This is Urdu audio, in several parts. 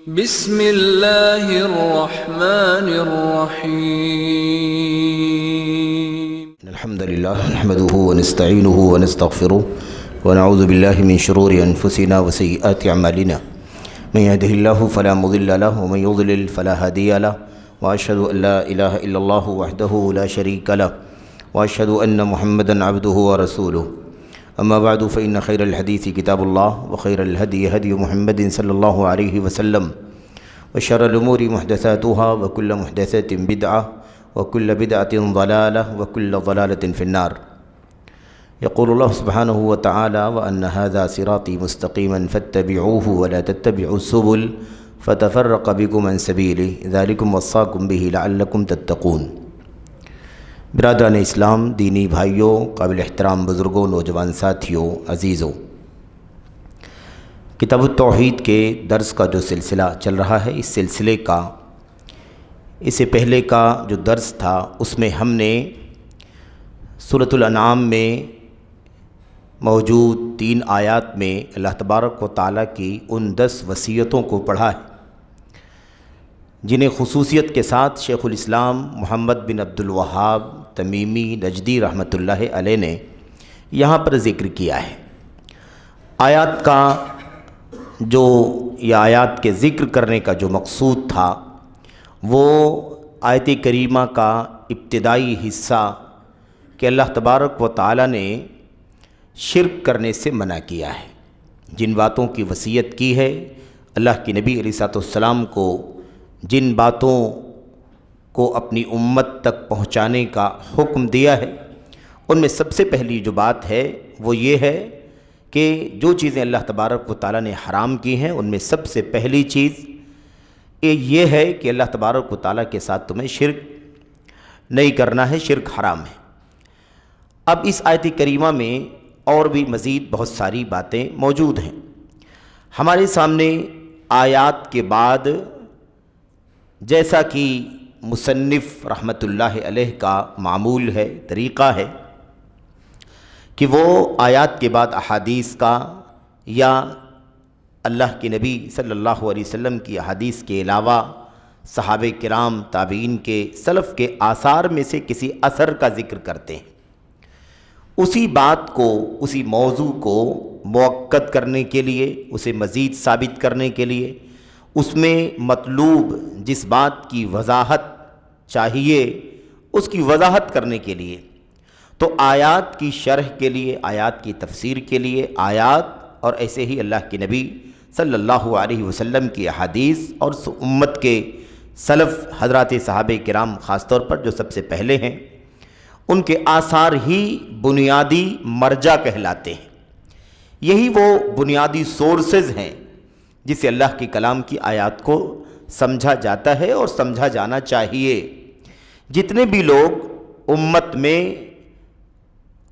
بسم اللہ الرحمن الرحیم الحمد للہ نحمده ونستعینه ونستغفره ونعوذ باللہ من شرور انفسنا وسیئات اعمالنا من يهده الله فلا مضل له ومن يضلل فلا هادي له واشهد ان لا اله الا الله وحده لا شريك له واشهد ان محمدا عبده ورسوله اما بعد فان خير الحديث كتاب الله وخير الهدي هدي محمد صلى الله عليه وسلم وشر الامور محدثاتها وكل محدثة بدعة وكل بدعة ضلالة وكل ضلالة في النار. يقول الله سبحانه وتعالى وأن هذا صراطي مستقيما فاتبعوه ولا تتبعوا السبل فتفرق بكم عن سبيله ذلكم وصاكم به لعلكم تتقون. برادران اسلام، دینی بھائیوں، قابل احترام بزرگوں، نوجوان ساتھیوں، عزیزوں، کتاب التوحید کے درس کا جو سلسلہ چل رہا ہے، اس سلسلے کا اس سے پہلے کا جو درس تھا اس میں ہم نے سورۃ الانعام میں موجود 3 آیات میں اللہ تبارک و تعالیٰ کی ان 10 وصیتوں کو پڑھا ہے جنہیں خصوصیت کے ساتھ شیخ الاسلام محمد بن عبد الوہاب تمیمی نجدی رحمۃ اللہ علیہ نے یہاں پر ذکر کیا ہے. آیات کا جو یہ آیات کے ذکر کرنے کا جو مقصود تھا وہ آیت کریمہ کا ابتدائی حصہ کہ اللہ تبارک و تعالیٰ نے شرک کرنے سے منع کیا ہے. جن باتوں کی وصیت کی ہے، اللہ کے نبی علیہ السلام کو جن باتوں کو اپنی امت تک پہنچانے کا حکم دیا ہے، ان میں سب سے پہلی جو بات ہے وہ یہ ہے کہ جو چیزیں اللہ تبارک و تعالیٰ نے حرام کی ہیں ان میں سب سے پہلی چیز یہ ہے کہ اللہ تبارک و تعالیٰ کے ساتھ تمہیں شرک نہیں کرنا ہے، شرک حرام ہے. اب اس آیت کریمہ میں اور بھی مزید بہت ساری باتیں موجود ہیں. ہمارے سامنے آیات کے بعد جیسا کہ مصنف رحمۃ اللہ علیہ کا معمول ہے، طریقہ ہے کہ وہ آیات کے بعد احادیث کا یا اللہ کے نبی صلی اللہ علیہ وسلم کی احادیث کے علاوہ صحابہ کرام، تابعین کے، سلف کے آثار میں سے کسی اثر کا ذکر کرتے ہیں. اسی بات کو، اسی موضوع کو مؤکد کرنے کے لیے، اسے مزید ثابت کرنے کے لیے، اس میں مطلوب جس بات کی وضاحت چاہیے اس کی وضاحت کرنے کے لیے، تو آیات کی شرح کے لیے، آیات کی تفسیر کے لیے آیات اور ایسے ہی اللہ کے نبی صلی اللہ علیہ وسلم کی احادیث اور امت کے سلف حضرات صحابہ کرام خاص طور پر جو سب سے پہلے ہیں، ان کے آثار ہی بنیادی مرجع کہلاتے ہیں. یہی وہ بنیادی سورسز ہیں جس سے اللہ کے کلام کی آیات کو سمجھا جاتا ہے اور سمجھا جانا چاہیے. جتنے بھی لوگ امت میں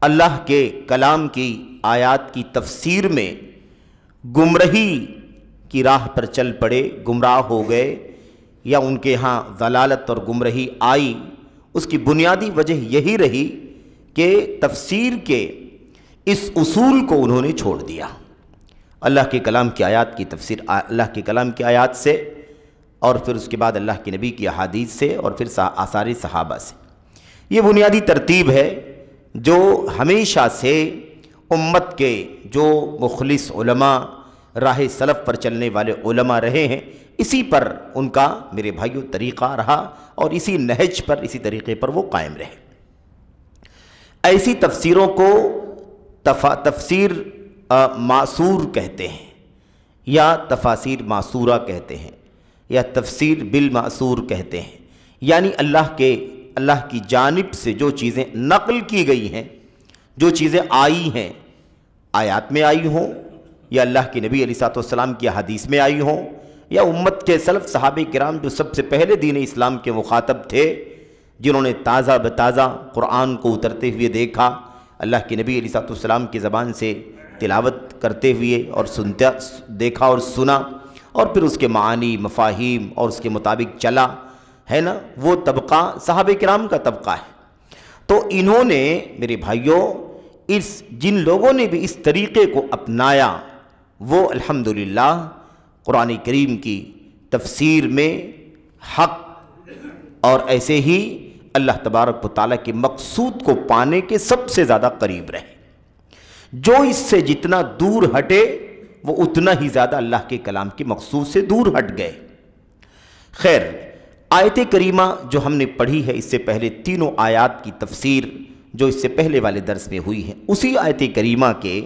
اللہ کے کلام کی آیات کی تفسیر میں گمراہی کی راہ پر چل پڑے، گمراہ ہو گئے یا ان کے ہاں ضلالت اور گمراہی آئی، اس کی بنیادی وجہ یہی رہی کہ تفسیر کے اس اصول کو انہوں نے چھوڑ دیا. اللہ کے کلام کی آیات کی تفسیر اللہ کے کلام کی آیات سے، اور پھر اس کے بعد اللہ کے نبی کی احادیث سے، اور پھر آثار صحابہ سے. یہ بنیادی ترتیب ہے جو ہمیشہ سے امت کے جو مخلص علماء، راہ سلف پر چلنے والے علماء رہے ہیں، اسی پر ان کا میرے بھائیوں طریقہ رہا اور اسی نہج پر، اسی طریقے پر وہ قائم رہے. ایسی تفسیروں کو تفسیر معصور کہتے ہیں یا تفاسیر معصورہ کہتے ہیں یا تفسیر بالمعصور کہتے ہیں. یعنی اللہ کی جانب سے جو چیزیں نقل کی گئی ہیں، جو چیزیں آئی ہیں، آیات میں آئی ہوں یا اللہ کے نبی علیہ السلام کی حدیث میں آئی ہوں یا امت کے سلف صحابہ کرام جو سب سے پہلے دین اسلام کے مخاطب تھے، جنہوں نے تازہ بتازہ قرآن کو اترتے ہوئے دیکھا، اللہ کے نبی علیہ السلام کی زبان سے تلاوت کرتے ہوئے اور دیکھا اور سنا، اور پھر اس کے معانی، مفاہیم اور اس کے مطابق چلا، ہے نا، وہ طبقہ صحابہ کرام کا طبقہ ہے. تو انہوں نے میرے بھائیوں جن لوگوں نے بھی اس طریقے کو اپنایا وہ الحمدللہ قرآن کریم کی تفسیر میں حق اور ایسے ہی اللہ تبارک و تعالیٰ کے مقصود کو پانے کے سب سے زیادہ قریب رہے۔ جو اس سے جتنا دور ہٹے وہ اتنا ہی زیادہ اللہ کے کلام کے مقصود سے دور ہٹ گئے۔ خیر، آیت کریمہ جو ہم نے پڑھی ہے، اس سے پہلے تینوں آیات کی تفسیر جو اس سے پہلے والے درس میں ہوئی ہے، اسی آیت کریمہ کے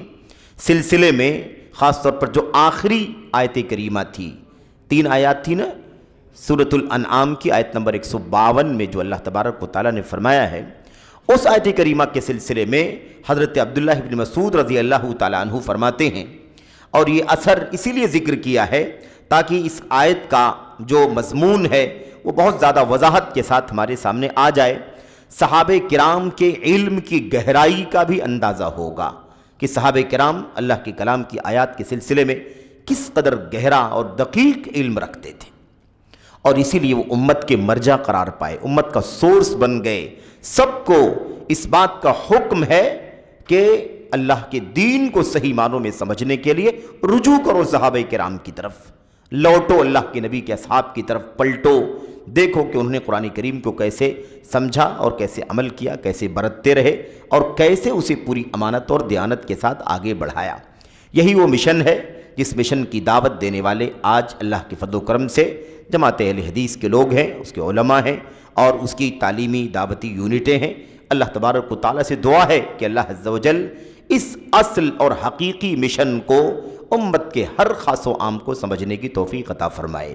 سلسلے میں خاص طور پر جو آخری آیت کریمہ تھی، 3 آیات تھی نا، سورۃ الانعام کی آیت نمبر 152 میں جو اللہ تبارک و تعالیٰ نے فرمایا ہے، اس آیت کریمہ کے سلسلے میں حضرت عبداللہ ابن مسعود رضی اللہ تعالیٰ عنہ فرماتے ہیں، اور یہ اثر اسی لیے ذکر کیا ہے تاکہ اس آیت کا جو مضمون ہے وہ بہت زیادہ وضاحت کے ساتھ ہمارے سامنے آ جائے۔ صحابہ کرام کے علم کی گہرائی کا بھی اندازہ ہوگا کہ صحابہ کرام اللہ کے کلام کی آیات کے سلسلے میں کس قدر گہرا اور دقیق علم رکھتے تھے، اور اسی لیے وہ امت کے مرجع قرار پائے، امت کا سورس بن گئے۔ سب کو اس بات کا حکم ہے کہ اللہ کے دین کو صحیح معنوں میں سمجھنے کے لیے رجوع کرو صحابہ کرام کی طرف، لوٹو اللہ کے نبی کے اصحاب کی طرف، پلٹو، دیکھو کہ انہوں نے قرآن کریم کو کیسے سمجھا اور کیسے عمل کیا، کیسے برتتے رہے اور کیسے اسے پوری امانت اور دیانت کے ساتھ آگے بڑھایا۔ یہی وہ مشن ہے جس مشن کی دعوت دینے والے آج اللہ کے فضل و کرم سے جماعت اہل حدیث کے لوگ ہیں، اس کے علماء ہیں اور اس کی تعلیمی دعوتی یونٹیں ہیں۔ اللہ تبارک و تعالیٰ سے دعا ہے کہ اللہ عز و جل اس اصل اور حقیقی مشن کو امت کے ہر خاص و عام کو سمجھنے کی توفیق عطا فرمائے۔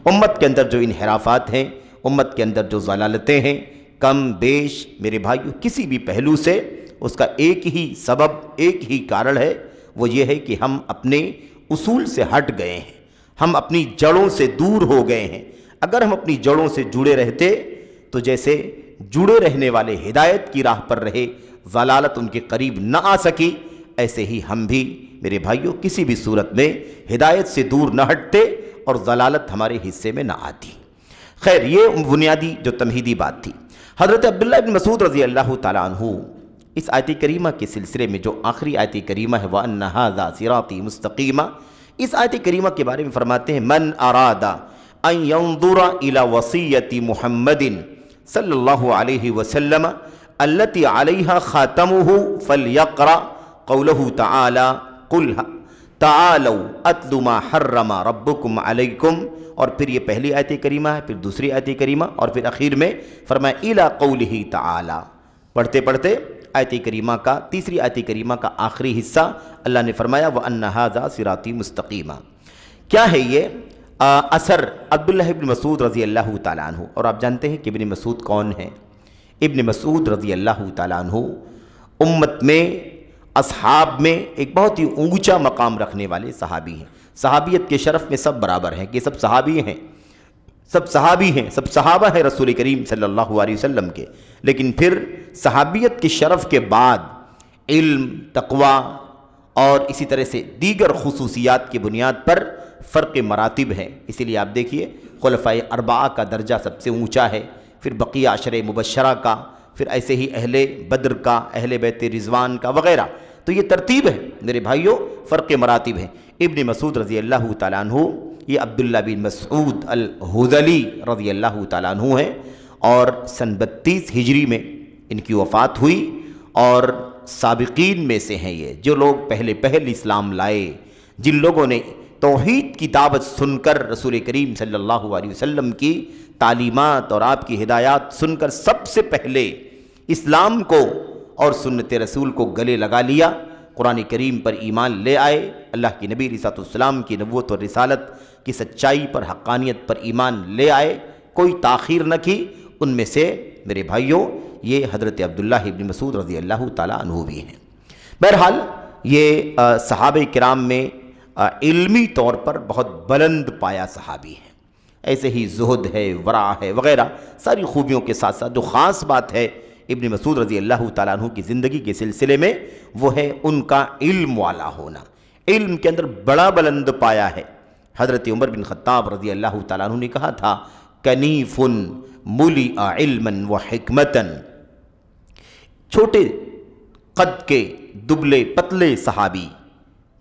امت کے اندر جو انحرافات ہیں، امت کے اندر جو ضلالتیں ہیں، کم بیش میرے بھائیو کسی بھی پہلو سے اس کا ایک ہی سبب، ایک ہی کارن ہے، وہ یہ ہے کہ ہم اپنے اصول سے ہٹ گئے ہیں، ہم اپنی جڑوں سے دور ہو گئے ہیں۔ اگر ہم اپنی جڑوں سے جڑے رہتے تو جیسے جڑے رہنے والے ہدایت کی راہ پر رہے، ضلالت ان کے قریب نہ آ سکی، ایسے ہی ہم بھی میرے بھائیوں کسی بھی صورت میں ہدایت سے دور نہ ہٹتے اور ضلالت ہمارے حصے میں نہ آتی۔ خیر، یہ بنیادی جو تمہیدی بات تھی۔ حضرت عبداللہ بن مسعود رضی اللہ تعالیٰ عنہ اس آیت کریمہ کے سلسلے میں جو آخری آیت کریمہ ہے وَأَنَّ هَذَا صِرَاطِي مُسْتَقِيمًا، اس آیت کریمہ کے بارے میں فرماتے ہیں مَنْ أَرَادَ أَنْ يَنْظُرَ إِلَى وَصِيَّةِ مُحَمَّدٍ صلی اللہ علیہ وسلم التي علیہا خاتمہ فلیقرأ قولہ تعالی قل تعالوا اتل ما حرم ربکم علیکم، اور پھر یہ پہلی آیت کریمہ ہے، پھر دوسری آیت کریمہ، اور پھر اخیر میں فرمایا الی قولہ تعالی۔ پڑھتے پڑھتے آیت کریمہ کا تیسری آیت کریمہ کا آخری حصہ اللہ نے فرمایا وَأَنَّ هَذَا صِرَاطِي مُسْتَقِيمًا۔ کیا ہے یہ اثر عبداللہ ابن مسعود رضی اللہ تعالیٰ عنہ؟ اور آپ جانتے ہیں کہ ابن مسعود کون ہیں؟ ابن مسعود رضی اللہ تعالیٰ عنہ امت میں، اصحاب میں ایک بہت ہی اونچا مقام رکھنے والے صحابی ہیں۔ صحابیت کے شرف میں سب برابر ہیں کہ سب صحابی ہیں، سب صحابی ہیں، سب صحابہ ہیں رسول کریم صلی اللہ علیہ وسلم کے، لیکن پھر صحابیت کے شرف کے بعد علم، تقوی اور اسی طرح سے دیگر خصوصیات کی بنیاد پر فرق مراتب ہے۔ اسی لیے آپ دیکھیے خلفائے اربعہ کا درجہ سب سے اونچا ہے، پھر بقیہ عشرہ مبشرہ کا، پھر ایسے ہی اہل بدر کا، اہل بیت رضوان کا وغیرہ۔ تو یہ ترتیب ہے میرے بھائیوں، فرق مراتب ہے۔ ابن مسعود رضی اللہ تعالیٰ عنہ یہ عبداللہ بن مسعود الحذلی رضی اللہ تعالیٰ عنہ ہیں، اور سن 32 ہجری میں ان کی وفات ہوئی، اور سابقین میں سے ہیں یہ جو لوگ پہل اسلام لائے، جن لوگوں نے توحید کی دعوت سن کر رسول کریم صلی اللہ علیہ وسلم کی تعلیمات اور آپ کی ہدایات سن کر سب سے پہلے اسلام کو اور سنت رسول کو گلے لگا لیا، قرآن کریم پر ایمان لے آئے، اللہ کی نبی علیہ السلام کی نبوت اور رسالت کی سچائی پر، حقانیت پر ایمان لے آئے، کوئی تاخیر نہ کی۔ ان میں سے میرے بھائیوں یہ حضرت عبداللہ ابن مسعود رضی اللہ تعالیٰ عنہ بھی ہیں۔ بہرحال یہ صحابہ کرام میں علمی طور پر بہت بلند پایا صحابی ہیں، ایسے ہی زہد ہے، ورع ہے وغیرہ ساری خوبیوں کے ساتھ ساتھ جو خاص بات ہے ابن مسعود رضی اللہ تعالیٰ عنہ کی زندگی کے سلسلے میں وہ ہے ان کا علم والا ہونا، علم کے اندر بڑا بلند پایا ہے۔ حضرت عمر بن خطاب رضی اللہ تعالیٰ عنہ نے کہا تھا کنیف ملئ علما و حکمتا، چھوٹے قد کے دبلے پتلے صحابی،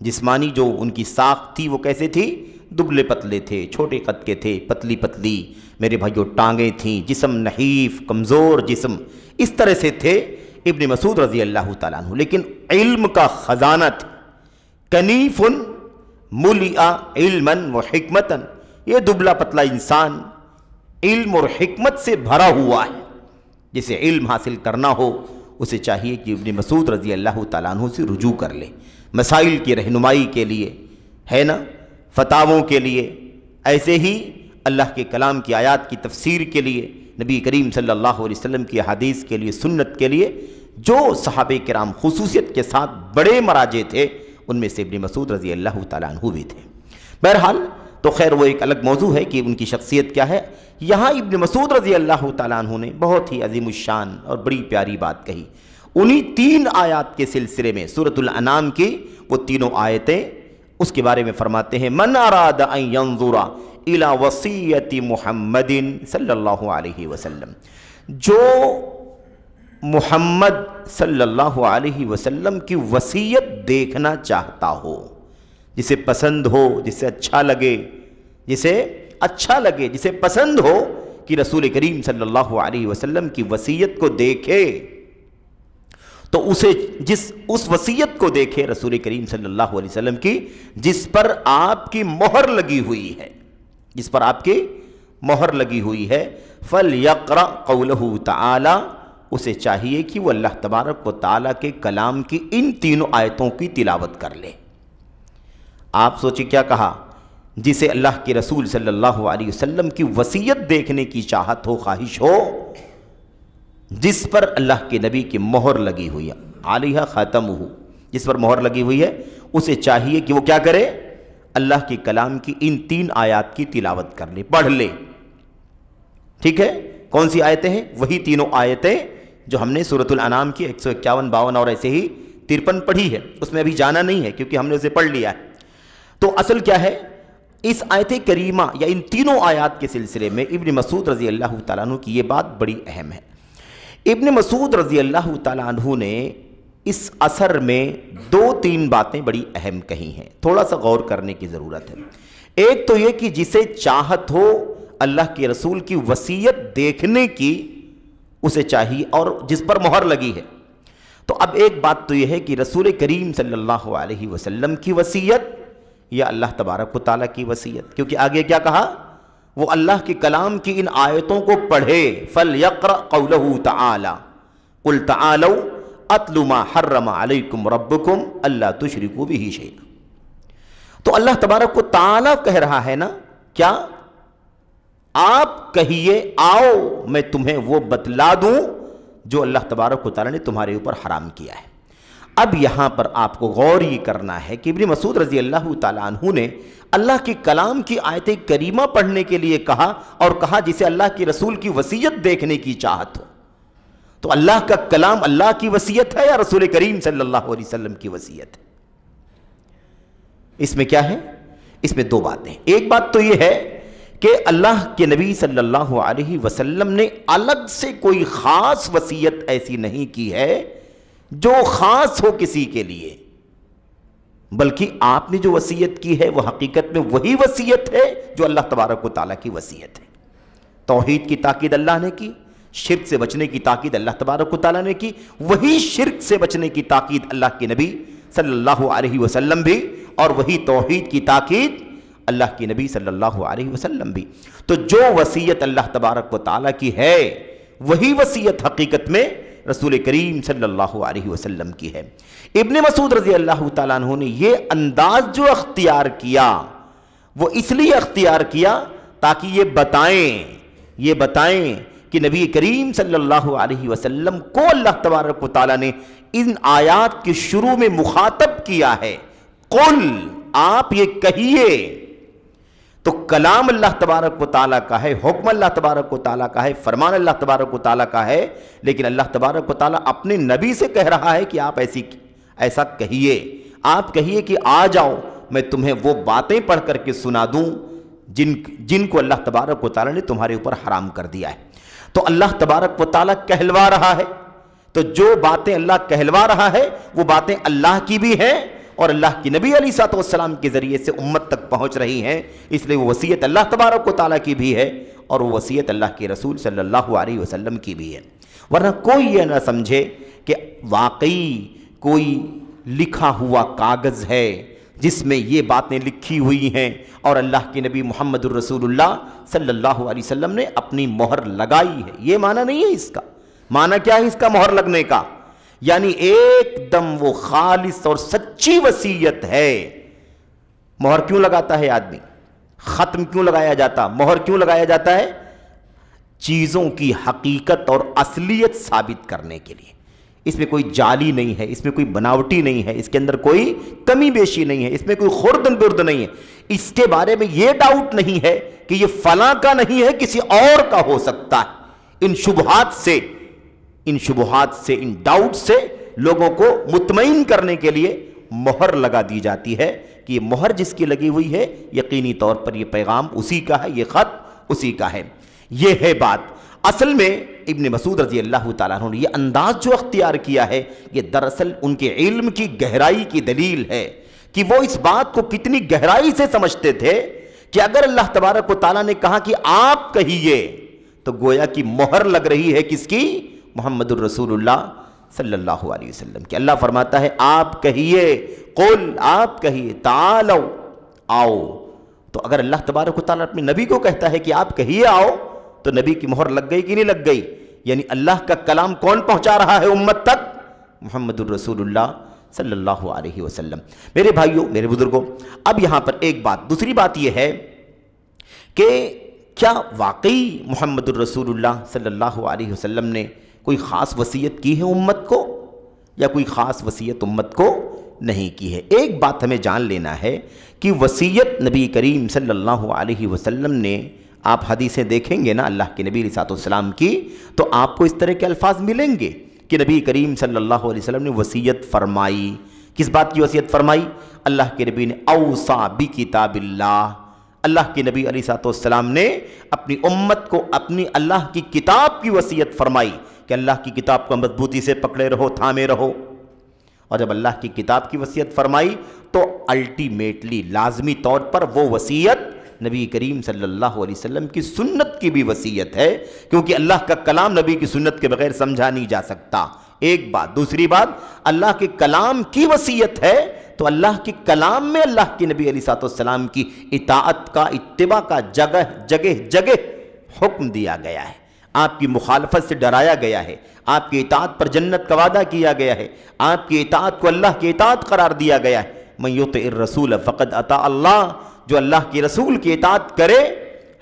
جسمانی جو ان کی ساخت تھی وہ کیسے تھی؟ دبلے پتلے تھے، چھوٹے قد کے تھے، پتلی پتلی میرے بھائیوں ٹانگیں تھیں، جسم نحیف کمزور جسم، اس طرح سے تھے ابن مسعود رضی اللہ تعالیٰ عنہ، لیکن علم کا خزانہ تھا۔ کنیف ملئ علما و حکمتا، یہ دبلا پتلا انسان علم اور حکمت سے بھرا ہوا ہے۔ جسے علم حاصل کرنا ہو اسے چاہیے کہ ابن مسعود رضی اللہ تعالیٰ عنہ سے رجوع کر لے، مسائل کی رہنمائی کے لیے، ہے نا، فتاووں کے لیے، ایسے ہی اللہ کے کلام کی آیات کی تفسیر کے لیے، نبی کریم صلی اللہ علیہ وسلم کی حدیث کے لیے، سنت کے لیے جو صحابہ کرام خصوصیت کے ساتھ بڑے مراجع تھے، ان میں سے ابن مسعود رضی اللہ تعالیٰ عنہ بھی تھے۔ بہرحال تو خیر وہ ایک الگ موضوع ہے کہ ان کی شخصیت کیا ہے۔ یہاں ابن مسعود رضی اللہ تعالیٰ عنہ نے بہت ہی عظیم الشان اور بڑی پیاری بات کہی۔ انہی 3 آیات کے سلسلے میں سورۃ الانعام کی وہ تینوں آیتیں اس کے بارے میں فرماتے ہیں، من اراد ان ينظر الى وصیت محمد صلی اللہ علیہ وسلم، جو محمد صلی اللہ علیہ وسلم کی وصیت دیکھنا چاہتا ہو، جسے پسند ہو، جسے اچھا لگے، جسے پسند ہو کہ رسول کریم صلی اللہ علیہ وسلم کی وصیت کو دیکھے، تو اسے اس وصیت کو دیکھے رسول کریم صلی اللہ علیہ وسلم کی، جس پر آپ کی مہر لگی ہوئی ہے، فَلْيَقْرَأْ قَوْلَهُ تَعَالَى، اسے چاہیے کہ وہ اللہ تبارک و تعالیٰ کے کلام کی ان تینوں آیتوں کی تلاوت کر لے۔ آپ سوچیں کیا کہا، جسے اللہ کے رسول صلی اللہ علیہ وسلم کی وصیت دیکھنے کی چاہت ہو، خواہش ہو، جس پر اللہ کے نبی کی مہر لگی ہوئی ہے، علیہ خاتمہ، جس پر مہر لگی ہوئی ہے، اسے چاہیے کہ وہ کیا کرے، اللہ کے کلام کی ان 3 آیات کی تلاوت کر لے، پڑھ لے۔ ٹھیک ہے، کون سی آیتیں ہیں؟ وہی تینوں آیتیں جو ہم نے سورۃ الانعام کی 151، 52 اور ایسے ہی 53 پڑھی ہے، اس میں ابھی جانا نہیں ہے کیونکہ ہم نے اسے پڑھ لیا ہے۔ تو اصل کیا ہے، اس آیت کریمہ یا ان تینوں آیات کے سلسلے میں ابن مسعود رضی اللہ تعالیٰ عنہ کی یہ بات بڑی اہم ہے۔ ابن مسعود رضی اللہ تعالیٰ عنہ نے اس اثر میں 2-3 باتیں بڑی اہم کہی ہیں، تھوڑا سا غور کرنے کی ضرورت ہے۔ ایک تو یہ کہ جسے چاہت ہو اللہ کے رسول کی وصیت دیکھنے کی، اسے چاہیے، اور جس پر مہر لگی ہے۔ تو اب ایک بات تو یہ ہے کہ رسول کریم صلی اللہ علیہ وسلم کی وصیت یا اللہ تبارک و تعالیٰ کی وصیت، کیونکہ آگے کیا کہا، وہ اللہ کے کلام کی ان آیتوں کو پڑھے، فَلْيَقْرَأْ قَوْلَهُ تَعَالَى قُلْ تَعَالَوْا أَتْلُ مَا حَرَّمَ عَلَيْكُمْ رَبُّكُمْ أَلَّا تُشْرِكُوا بِهِ شَيْئًا۔ تو اللہ تبارک و تعالیٰ کہہ رہا ہے نا، کیا آپ کہیے آؤ میں تمہیں وہ بتلا دوں جو اللہ تبارک و تعالیٰ نے تمہارے اوپر حرام کیا ہے۔ اب یہاں پر آپ کو غور یہ کرنا ہے کہ ابن مسعود رضی اللہ تعالیٰ عنہ نے اللہ کے کلام کی آیت کریمہ پڑھنے کے لیے کہا، اور کہا جسے اللہ کے رسول کی وصیت دیکھنے کی چاہت ہو۔ تو اللہ کا کلام اللہ کی وصیت ہے یا رسول کریم صلی اللہ علیہ وسلم کی وصیت ہے؟ اس میں کیا ہے؟ اس میں 2 باتیں۔ ایک بات تو یہ ہے کہ اللہ کے نبی صلی اللہ علیہ وسلم نے الگ سے کوئی خاص وصیت ایسی نہیں کی ہے جو خاص ہو کسی کے لیے، بلکہ آپ نے جو وصیت کی ہے وہ حقیقت میں وہی وصیت ہے جو اللہ تبارک و تعالیٰ کی وصیت ہے۔ توحید کی تاکید اللہ نے کی، شرک سے بچنے کی تاکید اللہ تبارک و تعالیٰ نے کی، وہی شرک سے بچنے کی تاکید اللہ کے نبی صلی اللہ علیہ وسلم بھی، اور وہی توحید کی تاکید اللہ کے نبی صلی اللہ علیہ وسلم بھی۔ تو جو وصیت اللہ تبارک و تعالیٰ کی ہے وہی وصیت حقیقت میں رسول کریم صلی اللہ علیہ وسلم کی ہے۔ ابن مسعود رضی اللہ تعالیٰ عنہ نے یہ انداز جو اختیار کیا وہ اس لیے اختیار کیا تاکہ یہ بتائیں کہ نبی کریم صلی اللہ علیہ وسلم کو اللہ تبارک و تعالیٰ نے ان آیات کے شروع میں مخاطب کیا ہے، قل، آپ یہ کہیے۔ تو کلام اللہ تبارک و تعالیٰ کا ہے، حکم اللہ تبارک و تعالیٰ کا ہے، فرمان اللہ تبارک و تعالیٰ کا ہے، لیکن اللہ تبارک و تعالیٰ اپنے نبی سے کہہ رہا ہے کہ آپ ایسا کہیے، آپ کہیے کہ آ جاؤ میں تمہیں وہ باتیں پڑھ کر کے سنا دوں جن کو اللہ تبارک و تعالیٰ نے تمہارے اوپر حرام کر دیا ہے۔ تو اللہ تبارک و تعالیٰ کہلوا رہا ہے، تو جو باتیں اللہ کہلوا رہا ہے وہ باتیں اللہ کی بھی ہیں اور اللہ کی نبی علیہ السلام کے ذریعے سے امت تک پہنچ رہی ہیں، اس لیے وہ وصیت اللہ تبارک و تعالیٰ کی بھی ہے اور وہ وصیت اللہ کے رسول صلی اللہ علیہ وسلم کی بھی ہے۔ ورنہ کوئی یہ نہ سمجھے کہ واقعی کوئی لکھا ہوا کاغذ ہے جس میں یہ باتیں لکھی ہوئی ہیں اور اللہ کے نبی محمد الرسول اللہ صلی اللہ علیہ وسلم نے اپنی مہر لگائی ہے، یہ معنی نہیں ہے اس کا۔ معنی کیا ہے اس کا مہر لگنے کا؟ یعنی ایک دم وہ خالص اور سچی وصیت ہے۔ مہر کیوں لگاتا ہے آدمی؟ ختم کیوں لگایا جاتا؟ مہر کیوں لگایا جاتا ہے؟ چیزوں کی حقیقت اور اصلیت ثابت کرنے کے لیے۔ اس میں کوئی جعلی نہیں ہے، اس میں کوئی بناوٹی نہیں ہے، اس کے اندر کوئی کمی بیشی نہیں ہے، اس میں کوئی خرد برد نہیں ہے، اس کے بارے میں یہ ڈاؤٹ نہیں ہے کہ یہ فلاں کا نہیں ہے، کسی اور کا ہو سکتا ہے۔ ان شبہات سے ان ڈاؤٹ سے لوگوں کو مطمئن کرنے کے لیے مہر لگا دی جاتی ہے کہ یہ مہر جس کی لگی ہوئی ہے یقینی طور پر یہ پیغام اسی کا ہے، یہ خط اسی کا ہے۔ یہ ہے بات۔ اصل میں ابن مسعود رضی اللہ تعالیٰ عنہ نے یہ انداز جو اختیار کیا ہے، یہ دراصل ان کے علم کی گہرائی کی دلیل ہے کہ وہ اس بات کو کتنی گہرائی سے سمجھتے تھے کہ اگر اللہ تبارک و تعالیٰ نے کہا کہ آپ کہیے تو گویا کی مہر لگ رہی ہے کس کی؟ محمد الرسول اللہ صلی اللہ علیہ وسلم کی۔ اللہ فرماتا ہے آپ کہیے، قل، آپ کہیے، تعالو، آؤ۔ تو اگر اللہ تبارک و تعالیٰ اپنے نبی کو کہتا ہے کہ آپ کہیے آؤ، تو نبی کی مہر لگ گئی کہ نہیں لگ گئی؟ یعنی اللہ کا کلام کون پہنچا رہا ہے امت تک؟ محمد الرسول اللہ صلی اللہ علیہ وسلم۔ میرے بھائیوں، میرے بزرگوں، اب یہاں پر ایک بات، دوسری بات یہ ہے کہ کیا واقعی محمد الرسول اللہ صلی اللہ علیہ وسلم نے کوئی خاص وصیت کی ہے امت کو، یا کوئی خاص وصیت امت کو نہیں کی ہے؟ ایک بات ہمیں جان لینا ہے کہ وصیت نبی کریم صلی اللہ علیہ وسلم نے، آپ حدیثیں دیکھیں گے نا اللہ کے نبی علیہ السلام کی، تو آپ کو اس طرح کے الفاظ ملیں گے کہ نبی کریم صلی اللہ علیہ وسلم نے وصیت فرمائی۔ کس بات کی وصیت فرمائی؟ اللہ کے نبی نے اوصا بکتاب اللہ، اللہ کے نبی علیہ السلام نے اپنی امت کو اپنی اللہ کی کتاب کی وصیت فرمائی کہ اللہ کی کتاب کو مضبوطی سے پکڑے رہو، تھامے رہو۔ اور جب اللہ کی کتاب کی وصیت فرمائی تو الٹیمیٹلی لازمی طور پر وہ وصیت نبی کریم صلی اللہ علیہ وسلم کی سنت کی بھی وصیت ہے، کیونکہ اللہ کا کلام نبی کی سنت کے بغیر سمجھا نہیں جا سکتا۔ ایک بات۔ دوسری بات، اللہ کے کلام کی وصیت ہے تو اللہ کے کلام میں اللہ کے نبی علیہ السلام کی اطاعت کا، اتباع کا جگہ جگہ حکم دیا گیا ہے، آپ کی مخالفت سے ڈرایا گیا ہے، آپ کی اطاعت پر جنت کا وعدہ کیا گیا ہے، آپ کی اطاعت کو اللہ کی اطاعت قرار دیا گیا ہے۔ من یطع الرسول فقد اطاع اللہ، جو اللہ کے رسول کی اطاعت کرے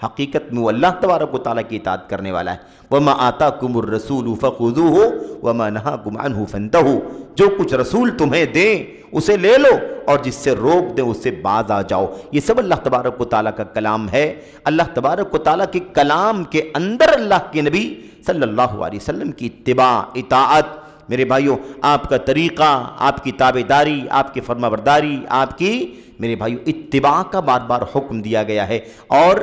حقیقت میں وہ اللہ تبارک و تعالیٰ کی اطاعت کرنے والا ہے۔ وَمَا آتَاكُمُ الرَّسُولُ فَخُذُوهُ وَمَا نَهَاكُمْ عَنْهُ فَانْتَهُوا، جو کچھ رسول تمہیں دیں اسے لے لو اور جس سے روک دیں اس سے باز آ جاؤ۔ یہ سب اللہ تبارک و تعالیٰ کا کلام ہے۔ اللہ تبارک و تعالیٰ کے کلام کے اندر اللہ کے نبی صلی اللہ علیہ وسلم کی اتباع، اطاعت، میرے بھائیوں آپ کا طریقہ، آپ کی تابعداری، آپ کی فرما برداری، آپ کی میرے بھائیوں اتباع کا بار بار حکم دیا گیا ہے اور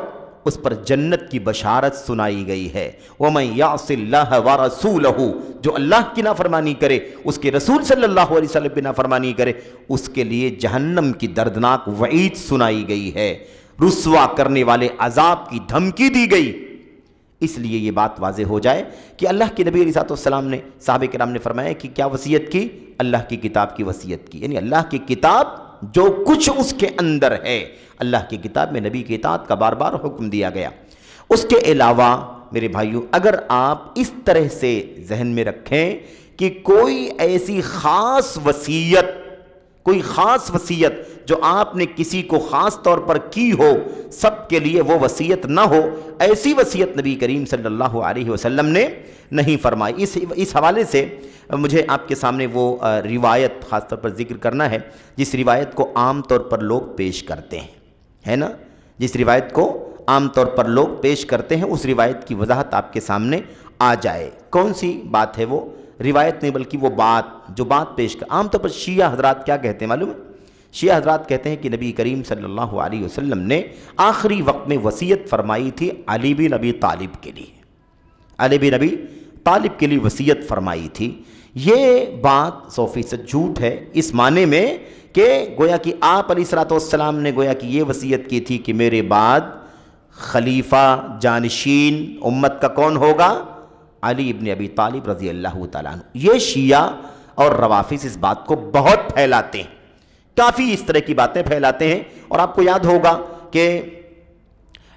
اس پر جنت کی بشارت سنائی گئی ہے۔ وَمَنْ يَعْصِ اللَّهَ وَرَسُولَهُ، جو اللہ کی نافرمانی کرے، اس کے رسول صلی اللہ علیہ وسلم کی نافرمانی کرے، اس کے لیے جہنم کی دردناک وعید سنائی گئی ہے، رسوا کرنے والے عذاب کی دھمکی دی گئی۔ اس لیے یہ بات واضح ہو جائے کہ اللہ کے نبی علیہ السلام نے، صحابہ کرام نے فرمایا کہ کیا وصیت کی؟ اللہ کی کتاب کی وصیت کی، یعنی اللہ کی کتاب جو کچھ اس کے اندر ہے، اللہ کی کتاب میں نبی کی اطاعت کا بار بار حکم دیا گیا۔ اس کے علاوہ میرے بھائیوں اگر آپ اس طرح سے ذہن میں رکھیں کہ کوئی ایسی خاص وصیت، کوئی خاص وصیت جو آپ نے کسی کو خاص طور پر کی ہو، سب کے لیے وہ وصیت نہ ہو، ایسی وصیت نبی کریم صلی اللہ علیہ وسلم نے نہیں فرمائی۔ اس حوالے سے مجھے آپ کے سامنے وہ روایت خاص طور پر ذکر کرنا ہے جس روایت کو عام طور پر لوگ پیش کرتے ہیں، ہے نا، جس روایت کو عام طور پر لوگ پیش کرتے ہیں، اس روایت کی وضاحت آپ کے سامنے آ جائے۔ کون سی بات ہے وہ؟ روایت نہیں بلکہ وہ بات، جو بات پیش کر عام طور پر شیعہ حضرات کیا کہتے ہیں معلوم ہے؟ شیعہ حضرات کہتے ہیں کہ نبی کریم صلی اللہ علیہ وسلم نے آخری وقت میں وصیت فرمائی تھی علی بن ابی طالب کے لیے، علی بن ابی طالب کے لیے وصیت فرمائی تھی۔ یہ بات 100% جھوٹ ہے، اس معنی میں کہ گویا کہ آپ علیہ الصلوۃ والسلام نے گویا کہ یہ وصیت کی تھی کہ میرے بعد خلیفہ جانشین امت کا کون ہوگا؟ علی ابن ابی طالب رضی اللہ تعالیٰ عنہ۔ یہ شیعہ اور روافض اس بات کو بہت پھیلاتے ہیں، کافی اس طرح کی باتیں پھیلاتے ہیں۔ اور آپ کو یاد ہوگا کہ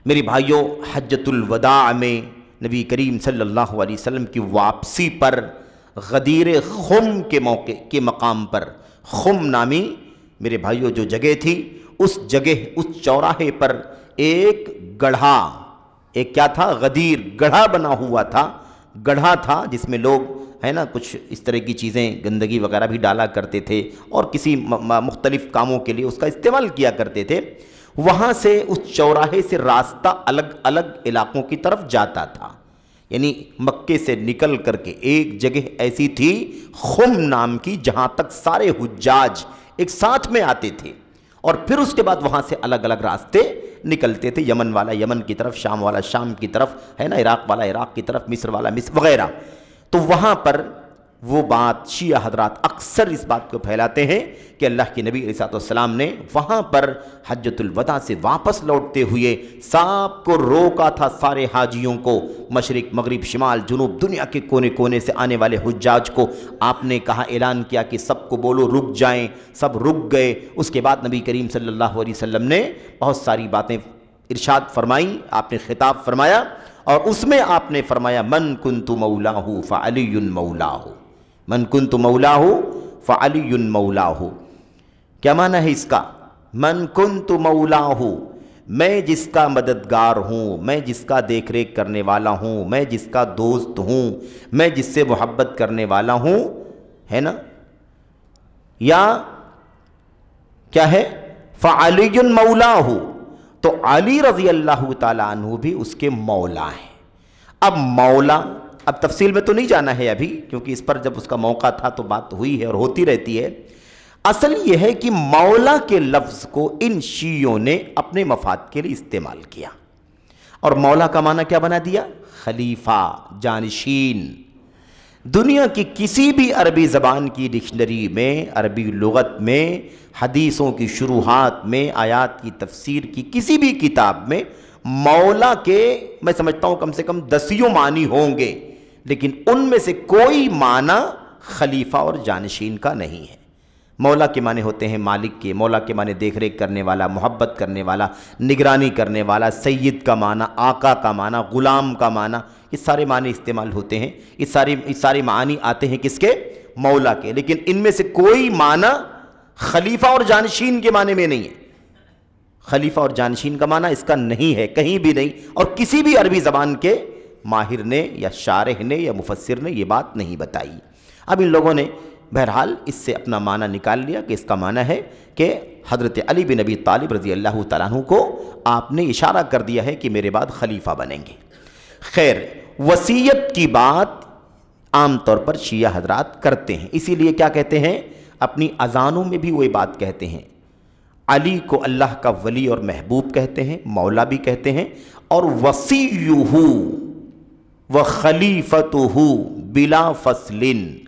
میری بھائیوں، حجۃ الوداع میں نبی کریم صلی اللہ علیہ وسلم کی واپسی پر غدیر خم کے موقع کے مقام پر، خم نامی میرے بھائیوں جو جگہ تھی، اس جگہ، اس چوراہے پر ایک گڑھا، ایک کیا تھا؟ غدیر گڑھا بنا ہوا تھا، گڑھا تھا جس میں لوگ ہے نا کچھ اس طرح کی چیزیں، گندگی وغیرہ بھی ڈالا کرتے تھے اور کسی مختلف کاموں کے لیے اس کا استعمال کیا کرتے تھے۔ وہاں سے، اس چوراہے سے راستہ الگ الگ علاقوں کی طرف جاتا تھا، یعنی مکے سے نکل کر کے ایک جگہ ایسی تھی خم نام کی، جہاں تک سارے حجاج ایک ساتھ میں آتے تھے، اور پھر اس کے بعد وہاں سے الگ الگ راستے نکلتے تھے، یمن والا یمن کی طرف، شام والا شام کی طرف، ہے نا، عراق والا عراق کی طرف، مصر والا مصر وغیرہ۔ تو وہاں پر وہ بات شیعہ حضرات اکثر اس بات کو پھیلاتے ہیں کہ اللہ کے نبی علیہ الصلوۃ والسلام نے وہاں پر حجۃ الوداع سے واپس لوٹتے ہوئے سب کو روکا تھا، سارے حاجیوں کو، مشرق مغرب شمال جنوب دنیا کے کونے کونے سے آنے والے حجاج کو آپ نے کہا، اعلان کیا کہ سب کو بولو رک جائیں، سب رک گئے۔ اس کے بعد نبی کریم صلی اللہ علیہ وسلم نے بہت ساری باتیں ارشاد فرمائیں، آپ نے خطاب فرمایا، اور اس میں آپ نے فرمایا من کنت مولاہ فعلی مولاہ، من کنت مولاہ فعلی مولاہ۔ کیا معنی ہے اس کا؟ من کنت مولاہ، میں جس کا مددگار ہوں، میں جس کا دیکھ ریکھ کرنے والا ہوں، میں جس کا دوست ہوں، میں جس سے محبت کرنے والا ہوں، ہے نا، یا کیا ہے؟ فعلی مولاہ، تو علی رضی اللہ تعالیٰ عنہ بھی اس کے مولا ہیں۔ اب مولا، اب تفصیل میں تو نہیں جانا ہے ابھی، کیونکہ اس پر جب اس کا موقع تھا تو بات ہوئی ہے اور ہوتی رہتی ہے۔ اصل یہ ہے کہ مولا کے لفظ کو ان شیعوں نے اپنے مفاد کے لیے استعمال کیا، اور مولا کا معنی کیا بنا دیا؟ خلیفہ، جانشین۔ دنیا کی کسی بھی عربی زبان کی ڈکشنری میں، عربی لغت میں، حدیثوں کی شروحات میں، آیات کی تفسیر کی کسی بھی کتاب میں مولا کے میں سمجھتا ہوں کم سے کم 10 معنی ہوں گے، لیکن ان میں سے کوئی معنی خلیفہ اور جانشین کا نہیں ہے۔ مولا کے معنی ہوتے ہیں مالک کے، مولا کے معنی دیکھ ریکھ کرنے والا، محبت کرنے والا، نگرانی کرنے والا، سید کا معنی، آقا کا معنی، غلام کا معنی، یہ سارے معنی استعمال ہوتے ہیں، یہ سارے معنی آتے ہیں کس کے؟ مولا کے۔ لیکن ان میں سے کوئی معنی خلیفہ اور جانشین کے معنی میں نہیں ہے۔ خلیفہ اور جانشین کا معنی اس کا نہیں ہے، کہیں بھی نہیں، اور کسی بھی عربی زبان کے ماہر نے یا شارح نے یا مفسر نے یہ بات نہیں بتائی۔ اب ان لوگوں نے بہرحال اس سے اپنا معنی نکال لیا کہ اس کا معنی ہے کہ حضرت علی بن ابی طالب رضی اللہ تعالیٰ عنہ کو آپ نے اشارہ کر دیا ہے کہ میرے بعد خلیفہ بنیں گے۔ خیر، وصیت کی بات عام طور پر شیعہ حضرات کرتے ہیں، اسی لیے کیا کہتے ہیں؟ اپنی اذانوں میں بھی وہ بات کہتے ہیں، علی کو اللہ کا ولی اور محبوب کہتے ہیں، مولا بھی کہتے ہیں، اور وصیہ وخلیفتہ بلا فصل،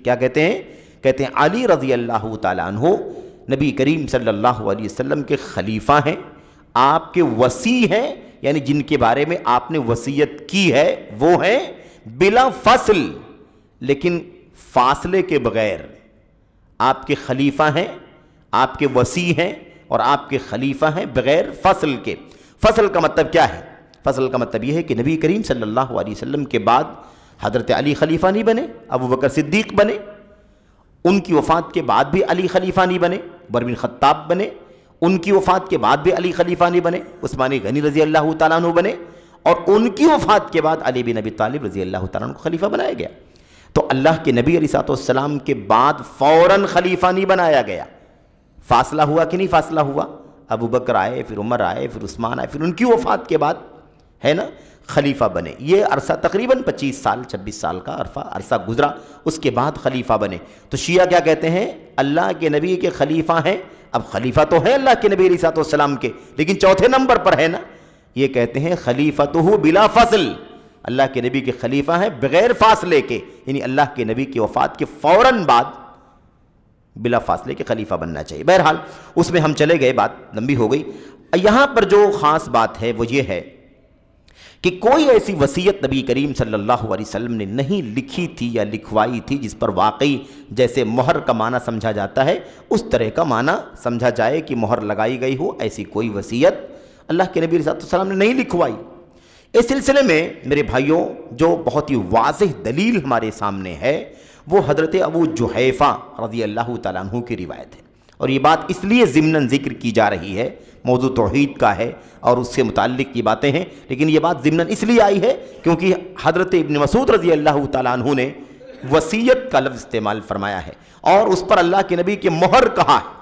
کیا کہتے ہیں؟ کہتے ہیں علی رضی اللہ تعالیٰ عنہ نبی کریم صلی اللہ علیہ وسلم کے خلیفہ ہیں، آپ کے وصی ہیں، یعنی جن کے بارے میں آپ نے وصیت کی ہے وہ ہیں بلا فصل، لیکن فاصلے کے بغیر۔ آپ کے خلیفہ ہیں، آپ کے وصی ہیں، اور آپ کے خلیفہ ہیں بغیر فصل کے۔ فصل کا مطلب کیا ہے؟ فصل کا مطلب یہ ہے کہ نبی کریم صلی اللہ علیہ وسلم کے بعد حضرت علی خلیفہ نہیں بنے، ابو بکر صدیق بنے، ان کی وفات کے بعد بھی علی خلیفہ نہیں بنے، عمر بن خطاب بنے، ان کی وفات کے بعد بھی علی خلیفہ نہیں بنے، عثمان غنی رضی اللہ تعالیٰ عنہ بنے، اور ان کی وفات کے بعد علی بن ابی طالب رضی اللہ تعالیٰ عنہ کو خلیفہ بنایا گیا۔ تو اللہ کے نبی علیہ السلام کے بعد فوراً خلیفہ نہیں بنایا گیا، فاصلہ ہوا کہ نہیں فاصلہ ہوا؟ ابو بکر آئے، پھر عمر آئے، پھر عثمان آئے، پھر ان کی وفات کے بعد ہے نا خلیفہ بنے۔ یہ عرصہ تقریباً 25 سال 26 سال کا عرصہ گزرا، اس کے بعد خلیفہ بنے۔ تو شیعہ کیا کہتے ہیں؟ اللہ کے نبی کے خلیفہ ہیں، اب خلیفہ تو ہے اللہ کے نبی علیہ السلام کے، لیکن چوتھے نمبر پر ہے نا، یہ کہتے ہیں خلیفتہ بلا فصل، اللہ کے نبی کے خلیفہ ہیں بغیر فاصلے کے، یعنی اللہ کے نبی کی وفات کے فوراً بعد بلا فاصلے کے خلیفہ بننا چاہیے۔ بہرحال اس میں ہم چلے گئے، بات لمبی ہو گئی۔ یہاں پر جو خاص بات ہے وہ یہ ہے کہ کوئی ایسی وصیت نبی کریم صلی اللہ علیہ وسلم نے نہیں لکھی تھی یا لکھوائی تھی جس پر واقعی جیسے مہر کا معنی سمجھا جاتا ہے اس طرح کا معنی سمجھا جائے کہ مہر لگائی گئی ہو، ایسی کوئی وصیت اللہ کے نبی علیہ السلام نے نہیں لکھوائی۔ اس سلسلے میں میرے بھائیوں جو بہت ہی واضح دلیل ہمارے سامنے ہے وہ حضرت ابو جحیفہ رضی اللہ تعالیٰ عنہ کی روایت ہے، اور یہ بات اس لیے ضمناً ذکر کی جا رہی ہے، موضوع توحید کا ہے اور اس سے متعلق یہ باتیں ہیں، لیکن یہ بات ضمناً اس لیے آئی ہے کیونکہ حضرت ابن مسعود رضی اللہ تعالیٰ عنہ نے وصیت کا لفظ استعمال فرمایا ہے اور اس پر اللہ کے نبی کے مہر کہا ہے،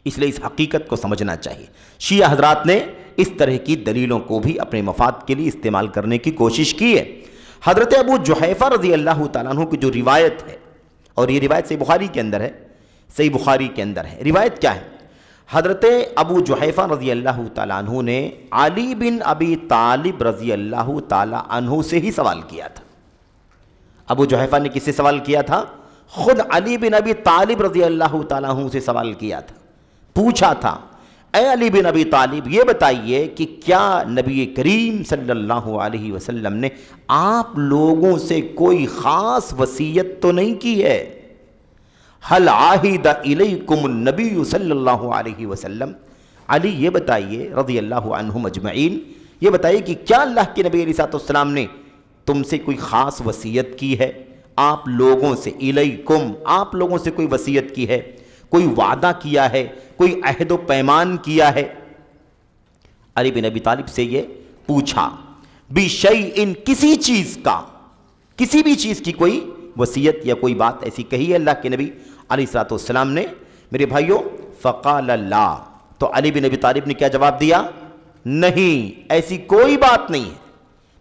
اس لیے اس حقیقت کو سمجھنا چاہیے۔ شیعہ حضرات نے اس طرح کی دلیلوں کو بھی اپنے مفاد کے لیے استعمال کرنے کی کوشش کی ہے۔ حضرت ابو جحیفہ رضی اللہ تعالیٰ عنہ کی جو روایت ہے، اور یہ روایت صحیح بخاری کے اندر ہے، صحیح بخاری کے اندر ہے، روایت کیا ہے؟ حضرت ابو جحیفہ رضی اللہ تعالیٰ عنہ نے علی بن ابی طالب رضی اللہ تعالیٰ عنہ سے ہی سوال کیا تھا۔ ابو جحیفہ نے کس سے سوال کیا تھا؟ خود علی بن ابی طالب رضی اللہ تعالیٰ عنہ سے سوال کیا تھا، پوچھا تھا اے علی بن ابی طالب یہ بتائیے کہ کیا نبی کریم صلی اللہ علیہ وسلم نے آپ لوگوں سے کوئی خاص وصیت تو نہیں کی ہے؟ حل عاہد الیکم النبی صلی اللہ علیہ وسلم، علی یہ بتائیے رضی اللہ عنہم اجمعین، یہ بتائیے کہ کیا اللہ کے نبی علیہ السلام نے تم سے کوئی خاص وصیت کی ہے؟ آپ لوگوں سے، الیکم آپ لوگوں سے کوئی وصیت کی ہے، کوئی وعدہ کیا ہے، کوئی عہد و پیمان کیا ہے؟ علی بن ابی طالب سے یہ پوچھا، بشیء کسی چیز کا، کسی بھی چیز کی کوئی وصیت یا کوئی بات ایسی کہی ہے اللہ کے نبی علیہ السلام نے؟ میرے بھائیوں فقال لا، تو علی بن ابی طالب نے کیا جواب دیا؟ نہیں، ایسی کوئی بات نہیں ہے،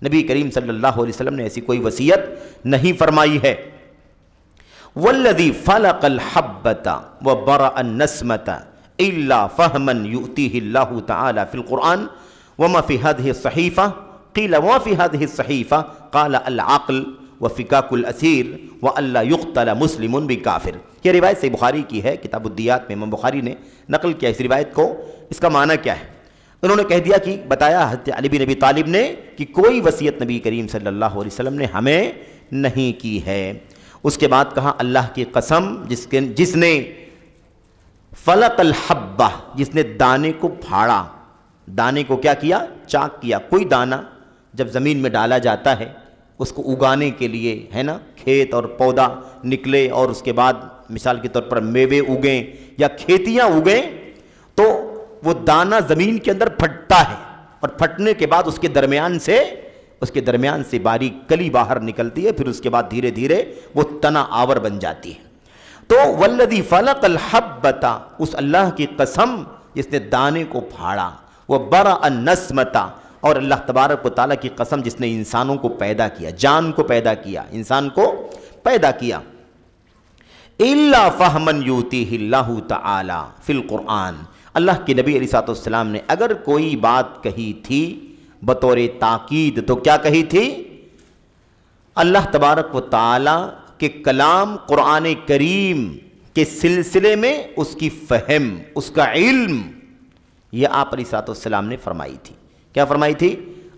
نبی کریم صلی اللہ علیہ وسلم نے ایسی کوئی وصیت نہیں فرمائی ہے۔ والذی فلق الحبۃ وبرأ النسمۃ الا فہما یؤتیہ اللہ تعالی فی القرآن وما فی هذه الصحیفہ قیل وما فی هذه الصحیفہ قال العقل وفکاک الاسیر وَأَلَّا يُقْتَلَ مُسْلِمٌ بِكَافِرٍ۔ یہ روایت صحیح بخاری کی ہے، کتاب الدیات میں امام بخاری نے نقل کیا اس روایت کو۔ اس کا معنی کیا ہے؟ انہوں نے کہہ دیا کہ بتایا حضرت علی بن ابی طالب نے کہ کوئی وصیت نبی کریم صلی اللہ علیہ وسلم نے ہمیں نہیں کی ہے۔ اس کے بعد کہا اللہ کی قسم جس نے فلق الحبہ، جس نے دانے کو پھاڑا، دانے کو کیا کیا؟ چاک کیا۔ کوئی دانہ جب زمین میں ڈالا جاتا ہے اس کو اگانے کے لیے، ہے نا، کھیت اور پودا نکلے اور اس کے بعد مثال کے طور پر میوے اگیں یا کھیتیاں اگیں، تو وہ دانہ زمین کے اندر پھٹتا ہے اور پھٹنے کے بعد اس کے درمیان سے باریک کلی باہر نکلتی ہے، پھر اس کے بعد دھیرے دھیرے وہ تنا آور بن جاتی ہے۔ تو والذی فلق الحبۃ، اس اللہ کی قسم جس نے دانے کو پھاڑا، وہ برأ النسمۃ، اور اللہ تبارک و تعالیٰ کی قسم جس نے انسانوں کو پیدا کیا، جان کو پیدا کیا، انسان کو پیدا کیا۔ الا فہما یؤتیہ اللہ تعالی فی القرآن، اللہ کے نبی علیہ السلام نے اگر کوئی بات کہی تھی بطور تاکید تو کیا کہی تھی؟ اللہ تبارک و تعالیٰ کے کلام قرآن کریم کے سلسلے میں اس کی فہم، اس کا علم، یہ آپ علیہ السلام نے فرمائی تھی۔ کیا فرمائی تھی؟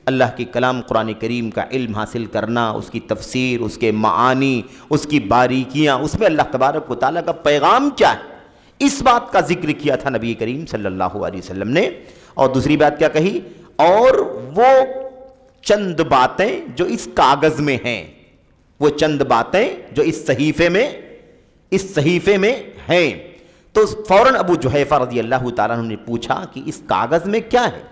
اللہ کے کلام قرآن کریم کا علم حاصل کرنا، اس کی تفسیر، اس کے معانی، اس کی باریکیاں، اس میں اللہ تبارک و تعالیٰ کا پیغام کیا ہے، اس بات کا ذکر کیا تھا نبی کریم صلی اللہ علیہ وسلم نے۔ اور دوسری بات کیا کہی؟ اور وہ چند باتیں جو اس کاغذ میں ہیں، وہ چند باتیں جو اس صحیفے میں ہیں۔ تو فوراً ابو جحیفہ رضی اللہ تعالیٰ عنہ نے پوچھا کہ اس کاغذ میں کیا ہے؟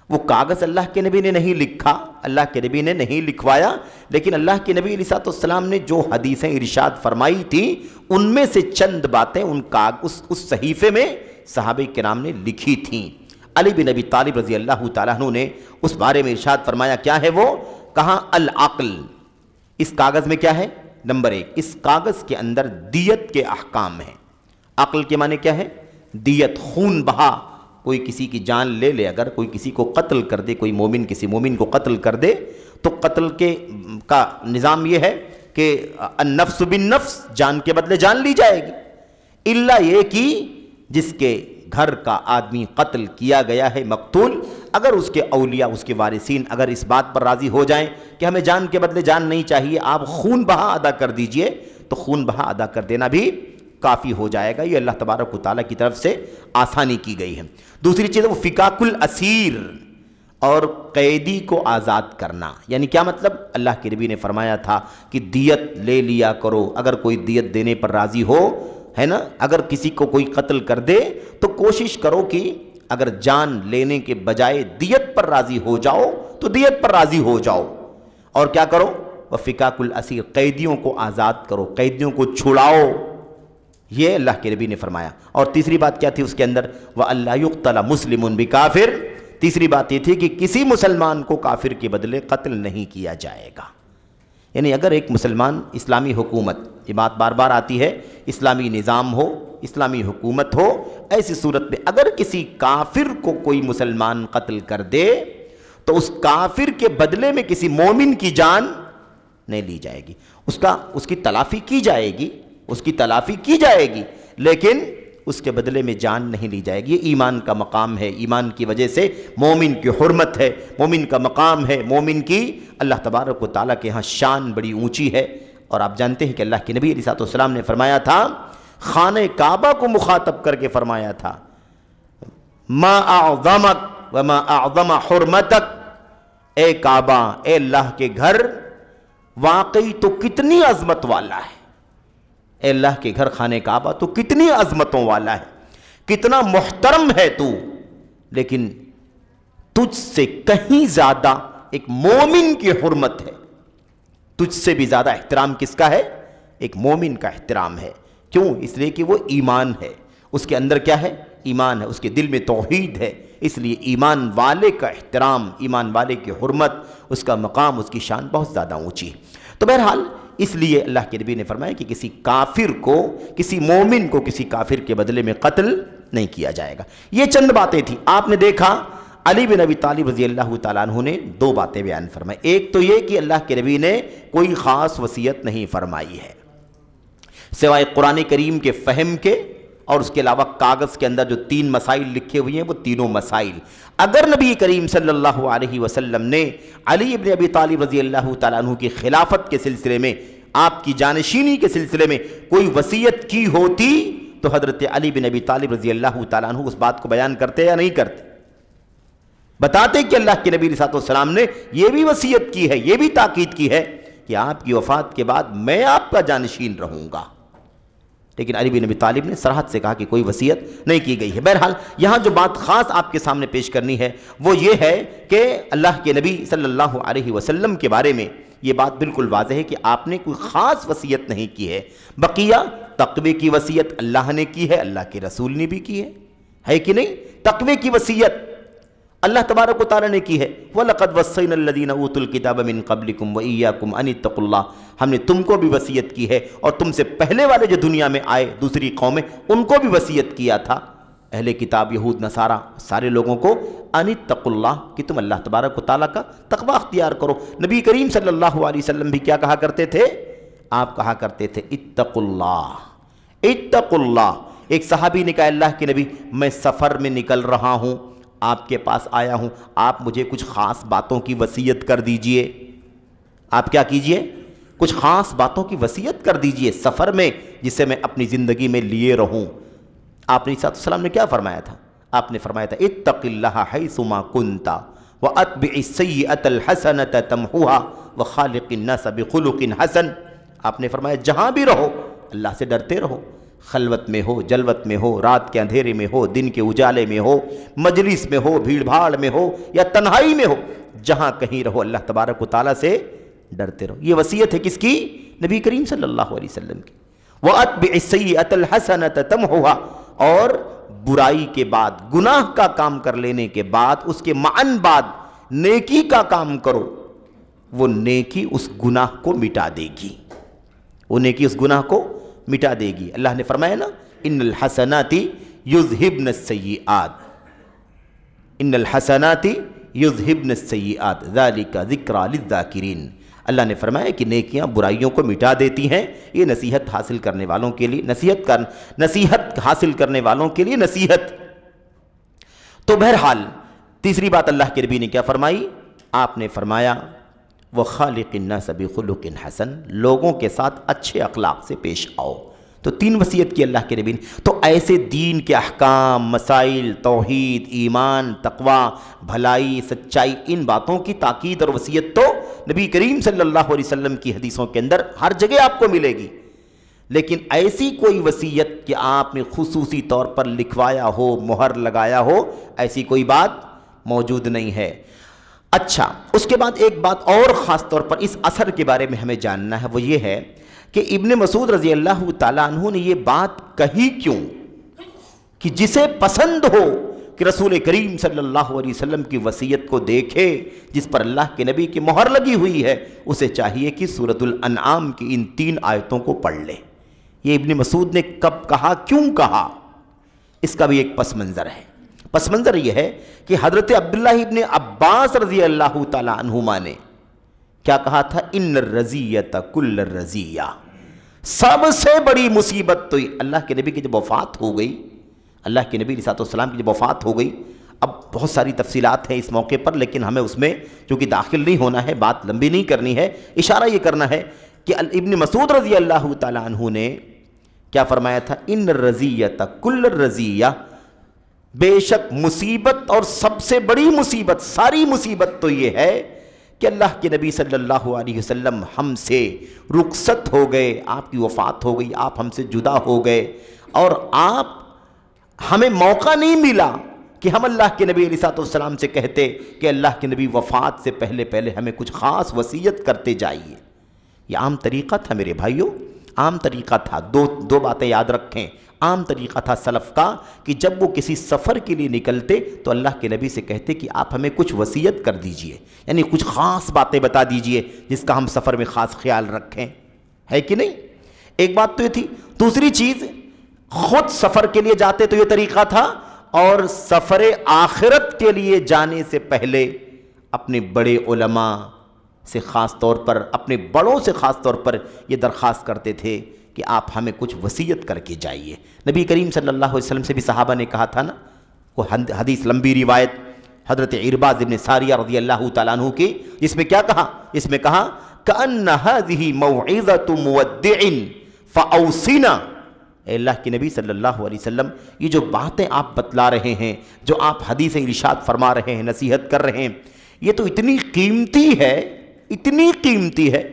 وہ کاغذ اللہ کے نبی نے نہیں لکھا، اللہ کے نبی نے نہیں لکھوایا، لیکن اللہ کے نبی علیہ السلام نے جو حدیثیں ارشاد فرمائی تھیں ان میں سے چند باتیں اس صحیفے میں صحابہ کرام نے لکھی تھیں۔ علی بن ابی طالب رضی اللہ تعالیٰ عنہ نے اس بارے میں ارشاد فرمایا، کیا ہے وہ؟ کہا العقل، اس کاغذ میں کیا ہے؟ نمبر 1، اس کاغذ کے اندر دیت کے احکام ہیں۔ عقل کے معنی کیا ہے؟ دیت، خون بہا، کوئی کسی کی جان لے لے، اگر کوئی کسی کو قتل کر دے، کوئی مومن کسی مومن کو قتل کر دے، تو قتل کا نظام یہ ہے کہ النفس بالنفس، جان کے بدلے جان لی جائے گی، الا یہ کہ جس کے گھر کا آدمی قتل کیا گیا ہے مقتول، اگر اس کے اولیاء، اس کے وارثین اگر اس بات پر راضی ہو جائیں کہ ہمیں جان کے بدلے جان نہیں چاہیے، آپ خون بہا ادا کر دیجئے، تو خون بہا ادا کر دینا بھی کافی ہو جائے گا۔ یہ اللہ تبارک و تعالیٰ کی طرف سے آسانی کی گئی ہے۔ دوسری چیز ہے وہ فکاک الاسیر، اور قیدی کو آزاد کرنا۔ یعنی کیا مطلب؟ اللہ کے نبی نے فرمایا تھا کہ دیت لے لیا کرو، اگر کوئی دیت دینے پر راضی ہو، ہے نا، اگر کسی کو کوئی قتل کر دے تو کوشش کرو کہ اگر جان لینے کے بجائے دیت پر راضی ہو جاؤ تو دیت پر راضی ہو جاؤ، اور کیا کرو؟ وفکاک الاسیر، قیدیوں کو آزاد کرو، قیدیوں کو چھڑاؤ، یہ اللہ کے نبی نے فرمایا۔ اور تیسری بات کیا تھی اس کے اندر؟ وَأَلَّا يُقْتَلَ مُسْلِمٌ بِكَافِرٍ، تیسری بات یہ تھی کہ کسی مسلمان کو کافر کے بدلے قتل نہیں کیا جائے گا۔ یعنی اگر ایک مسلمان، اسلامی حکومت، یہ بات بار بار آتی ہے، اسلامی نظام ہو، اسلامی حکومت ہو، ایسی صورت میں اگر کسی کافر کو کوئی مسلمان قتل کر دے تو اس کافر کے بدلے میں کسی مومن کی جان نہیں لی جائے گی، اس کی تلافی کی جائے گی، اس کی تلافی کی جائے گی، لیکن اس کے بدلے میں جان نہیں لی جائے گی۔ یہ ایمان کا مقام ہے، ایمان کی وجہ سے مومن کی حرمت ہے، مومن کا مقام ہے، مومن کی اللہ تبارک و تعالیٰ کے ہاں شان بڑی اونچی ہے۔ اور آپ جانتے ہیں کہ اللہ کے نبی علیہ السلام نے فرمایا تھا، خانہ کعبہ کو مخاطب کر کے فرمایا تھا، ما اعظمک وما اعظم حرمتک، اے کعبہ، اے اللہ کے گھر، واقعی تو کتنی عظمت والا ہے، اے اللہ کے گھر خانہ کعبہ تو کتنی عظمتوں والا ہے، کتنا محترم ہے تو، لیکن تجھ سے کہیں زیادہ ایک مومن کی حرمت ہے، تجھ سے بھی زیادہ احترام کس کا ہے؟ ایک مومن کا احترام ہے۔ کیوں؟ اس لیے کہ وہ ایمان ہے، اس کے اندر کیا ہے؟ ایمان ہے، اس کے دل میں توحید ہے، اس لیے ایمان والے کا احترام، ایمان والے کی حرمت، اس کا مقام، اس کی شان بہت زیادہ اونچی ہے۔ تو بہرحال اس لیے اللہ کے نبی نے فرمایا کہ کسی کافر کو، کسی مومن کو کسی کافر کے بدلے میں قتل نہیں کیا جائے گا۔ یہ چند باتیں تھیں۔ آپ نے دیکھا علی بن ابی طالب رضی اللہ تعالیٰ عنہ نے دو باتیں بیان فرمائی۔ ایک تو یہ کہ اللہ کے نبی نے کوئی خاص وصیت نہیں فرمائی ہے سوائے قرآن کریم کے فہم کے، اور اس کے علاوہ کاغذ کے اندر جو 3 مسائل لکھے ہوئے ہیں وہ تینوں مسائل اگر نبی کریم صلی اللہ علیہ وسلم نے علی بن ابی طالب رضی اللہ تعالیٰ عنہ کی خلافت کے سلسلے میں، آپ کی جانشینی کے سلسلے میں کوئی وصیت کی ہوتی تو حضرت علی بن ابی طالب رضی اللہ تعالیٰ عنہ اس بات کو بیان کرتے یا نہیں کرتے؟ بتاتے کہ اللہ کے نبی صلی اللہ علیہ وسلم نے یہ بھی وصیت کی ہے، یہ بھی تاکید کی ہے کہ آپ کی وفات کے بعد میں آپ کا جانشین رہوں گا، لیکن علی بن ابی طالب نے صراحت سے کہا کہ کوئی وصیت نہیں کی گئی ہے۔ بہرحال یہاں جو بات خاص آپ کے سامنے پیش کرنی ہے وہ یہ ہے کہ اللہ کے نبی صلی اللہ علیہ وسلم کے بارے میں یہ بات بالکل واضح ہے کہ آپ نے کوئی خاص وصیت نہیں کی ہے۔ بقیہ تقوی کی وصیت اللہ نے کی ہے، اللہ کے رسول نے بھی کی ہے کہ نہیں؟ تقوی کی وصیت اللہ تبارک و تعالیٰ نے کی ہے، وَلَقَدْ وَصَّيْنَا الَّذِينَ أُوتُوا الْكِتَابَ مِن قَبْلِكُمْ وَإِيَّاكُمْ أَنِ اتَّقُوا اللَّهَ، ہم نے تم کو بھی وصیت کی ہے اور تم سے پہلے والے جو دنیا میں آئے دوسری قومیں ان کو بھی وصیت کیا تھا، اہل کتاب یہود نصارہ سارے لوگوں کو، أَنِ اتَّقُوا اللَّهَ، کہ تم اللہ تبارک و تعالیٰ کا تقوی اختیار کرو۔ نبی کریم صلی اللہ علیہ وسلم بھی کیا کہا کرتے تھے؟ آپ کہا کرتے تھے اتقوا اللہ، اتقوا اللہ۔ ایک صحابی نے کہا اللہ کے نبی میں سفر میں نکل رہا ہوں، آپ کے پاس آیا ہوں، آپ مجھے کچھ خاص باتوں کی وصیت کر دیجئے۔ آپ کیا کیجئے؟ کچھ خاص باتوں کی وصیت کر دیجئے سفر میں، جسے میں اپنی زندگی میں لیے رہوں۔ آپ نے صلی اللہ علیہ وسلم نے کیا فرمایا تھا؟ آپ نے فرمایا تھا اتق اللہ حیثما کنت واتبع السیئۃ الحسنۃ تمحوها وخالق الناس بخلق حسن۔ آپ نے فرمایا جہاں بھی رہو اللہ سے ڈرتے رہو، خلوت میں ہو، جلوت میں ہو، رات کے اندھیرے میں ہو، دن کے اجالے میں ہو، مجلس میں ہو، بھیڑ بھاڑ میں ہو یا تنہائی میں ہو، جہاں کہیں رہو اللہ تبارک و تعالیٰ سے ڈرتے رہو۔ یہ وصیت ہے کس کی؟ نبی کریم صلی اللہ علیہ وسلم کی۔ وَأَتْبِعِ السَّيِّئَةَ الْحَسَنَةَ تَمْحُوهَا، اور برائی کے بعد، گناہ کا کام کر لینے کے بعد، اس کے معن بعد نیکی کا کام کرو، وہ نیکی اس گناہ کو مٹا دے گی، وہ نیکی اس گناہ کو مٹا دے گی۔ اللہ نے فرمایا نا ان الحسنات یذہبن السیئات، ان الحسنات یذہبن السیئات ذالک ذکری للذاکرین۔ اللہ نے فرمایا کہ نیکیاں برائیوں کو مٹا دیتی ہیں، یہ نصیحت حاصل کرنے والوں کے لیے نصیحت حاصل کرنے والوں کے لیے نصیحت۔ تو بہرحال تیسری بات اللہ کے نبی نے کیا فرمائی؟ آپ نے فرمایا وَخَالِقِ النَّاسَ بِخُلُقٍ حَسَنٍ، لوگوں کے ساتھ اچھے اخلاق سے پیش آؤ۔ تو 3 وصیت کی اللہ کے نبی نے۔ تو ایسے دین کے احکام، مسائل، توحید، ایمان، تقوی، بھلائی، سچائی، ان باتوں کی تاکید اور وصیت تو نبی کریم صلی اللہ علیہ وسلم کی حدیثوں کے اندر ہر جگہ آپ کو ملے گی، لیکن ایسی کوئی وصیت کہ آپ نے خصوصی طور پر لکھوایا ہو، مہر لگایا ہو، ایسی کوئی بات موجود نہیں ہے۔ اچھا، اس کے بعد ایک بات اور خاص طور پر اس اثر کے بارے میں ہمیں جاننا ہے، وہ یہ ہے کہ ابن مسعود رضی اللہ تعالیٰ عنہ نے یہ بات کہی کیوں کہ جسے پسند ہو کہ رسول کریم صلی اللہ علیہ وسلم کی وصیت کو دیکھے جس پر اللہ کے نبی کی مہر لگی ہوئی ہے، اسے چاہیے کہ سورۃ الانعام کی ان 3 آیتوں کو پڑھ لے۔ یہ ابن مسعود نے کب کہا، کیوں کہا، اس کا بھی ایک پس منظر ہے۔ پس منظر یہ ہے کہ حضرت عبداللہ ابن عباس رضی اللہ تعالیٰ عنہما نے کیا کہا تھا؟ ان الرزیۃ کل الرزیہ، سب سے بڑی مصیبت تو اللہ کے نبی کی جب وفات ہو گئی، اللہ کے نبی علیہ السلام کی جب وفات ہو گئی، اب بہت ساری تفصیلات ہیں اس موقع پر، لیکن ہمیں اس میں چونکہ داخل نہیں ہونا ہے، بات لمبی نہیں کرنی ہے، اشارہ یہ کرنا ہے کہ ابن مسعود رضی اللہ تعالیٰ عنہ نے کیا فرمایا تھا؟ ان الرزیۃ کل الرزیہ، بے شک مصیبت اور سب سے بڑی مصیبت، ساری مصیبت تو یہ ہے کہ اللہ کے نبی صلی اللہ علیہ وسلم ہم سے رخصت ہو گئے، آپ کی وفات ہو گئی، آپ ہم سے جدا ہو گئے، اور آپ ہمیں موقع نہیں ملا کہ ہم اللہ کے نبی علیہ السلام سے کہتے کہ اللہ کے نبی وفات سے پہلے پہلے ہمیں کچھ خاص وصیت کرتے جائیے۔ یہ عام طریقہ تھا میرے بھائیوں، عام طریقہ تھا۔ دو باتیں یاد رکھیں، عام طریقہ تھا سلف کا کہ جب وہ کسی سفر کے لیے نکلتے تو اللہ کے نبی سے کہتے کہ آپ ہمیں کچھ وصیت کر دیجئے، یعنی کچھ خاص باتیں بتا دیجئے جس کا ہم سفر میں خاص خیال رکھیں، ہے کہ نہیں؟ ایک بات تو یہ تھی۔ دوسری چیز، خود سفر کے لیے جاتے تو یہ طریقہ تھا، اور سفر آخرت کے لیے جانے سے پہلے اپنے بڑے علماء سے خاص طور پر، اپنے بڑوں سے خاص طور پر یہ درخواست کرتے تھے کہ آپ ہمیں کچھ وصیت کر کے جائیے۔ نبی کریم صلی اللہ علیہ وسلم سے بھی صحابہ نے کہا تھا نا، وہ حدیث لمبی روایت حضرت عرباض بن ساریہ رضی اللہ تعالیٰ عنہ کی، جس میں کیا کہا؟ اس میں کہا کأن هذه موعظۃ مودع فاوصنا۔ اے اللہ کے نبی صلی اللہ علیہ وسلم، یہ جو باتیں آپ بتلا رہے ہیں، جو آپ حدیث ارشاد فرما رہے ہیں، نصیحت کر رہے ہیں، یہ تو اتنی قیمتی ہے، اتنی قیمتی ہے،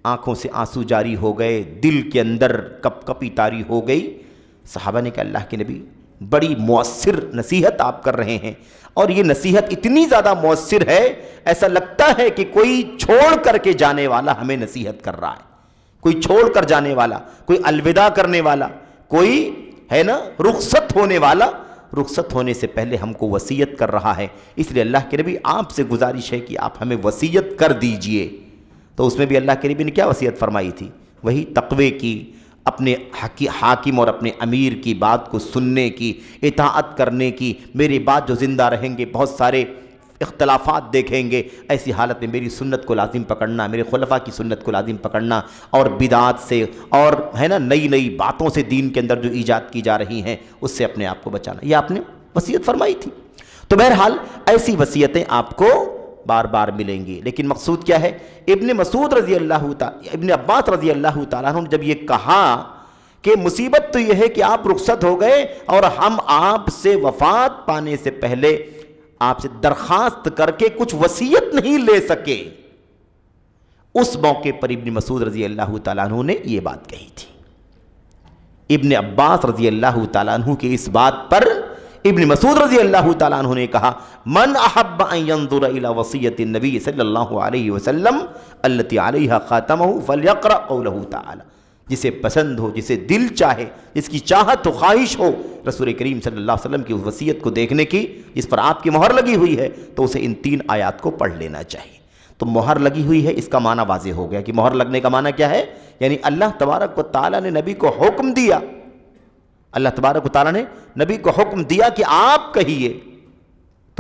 آنکھوں سے آنسو جاری ہو گئے، دل کے اندر کپ کپی طاری ہو گئی۔ صحابہ نے کہا اللہ کے نبی، بڑی مؤثر نصیحت آپ کر رہے ہیں، اور یہ نصیحت اتنی زیادہ مؤثر ہے، ایسا لگتا ہے کہ کوئی چھوڑ کر کے جانے والا ہمیں نصیحت کر رہا ہے، کوئی چھوڑ کر جانے والا، کوئی الوداع کرنے والا، کوئی ہے نا رخصت ہونے والا، رخصت ہونے سے پہلے ہم کو وصیت کر رہا ہے۔ اس لیے اللہ کے نبی آپ سے گزارش ہے کہ آپ ہمیں وصیت کر دیجئے۔ تو اس میں بھی اللہ کے نبی نے کیا وصیت فرمائی تھی؟ وہی تقوی کی، اپنے حاکم اور اپنے امیر کی بات کو سننے کی، اطاعت کرنے کی۔ میرے بعد جو زندہ رہیں گے بہت سارے اختلافات دیکھیں گے، ایسی حالت میں میری سنت کو لازم پکڑنا، میرے خلفاء کی سنت کو لازم پکڑنا، اور بدعات سے اور ہے نا نئی نئی باتوں سے دین کے اندر جو ایجاد کی جا رہی ہیں اس سے اپنے آپ کو بچانا، یہ آپ نے وصیت فرمائی تھی۔ تو بہرحال ایسی وصیتیں آپ کو بار بار ملیں گی، لیکن مقصود کیا ہے؟ ابن مسعود رضی اللہ تعالیٰ، ابن عباس رضی اللہ تعالیٰ عنہ جب یہ کہا کہ مصیبت تو یہ ہے کہ آپ رخصت ہو گئے اور ہم آپ سے وفات پانے سے پہلے آپ سے درخواست کر کے کچھ وصیت نہیں لے سکے، اس موقع پر ابن مسعود رضی اللہ تعالیٰ عنہ نے یہ بات کہی تھی۔ ابن عباس رضی اللہ تعالیٰ عنہ کی اس بات پر ابن مسعود رضی اللہ تعالیٰ عنہ نے کہا من احب ان ينظر الى وصیت النبی صلی اللہ علیہ وسلم التي علیہا خاتمہ فلیقرأ قولہ تعالی، جسے پسند ہو، جسے دل چاہے، جس کی چاہت و خواہش ہو رسول کریم صلی اللہ علیہ وسلم کی اس وصیت کو دیکھنے کی جس پر آپ کی مہر لگی ہوئی ہے، تو اسے ان 3 آیات کو پڑھ لینا چاہیے۔ تو مہر لگی ہوئی ہے، اس کا معنی واضح ہو گیا کہ مہر لگنے کا معنی کیا ہے؟ یعنی اللہ تبارک و تعالیٰ نے نبی کو حکم دیا، اللہ تبارک و تعالیٰ نے نبی کو حکم دیا کہ آپ کہیے،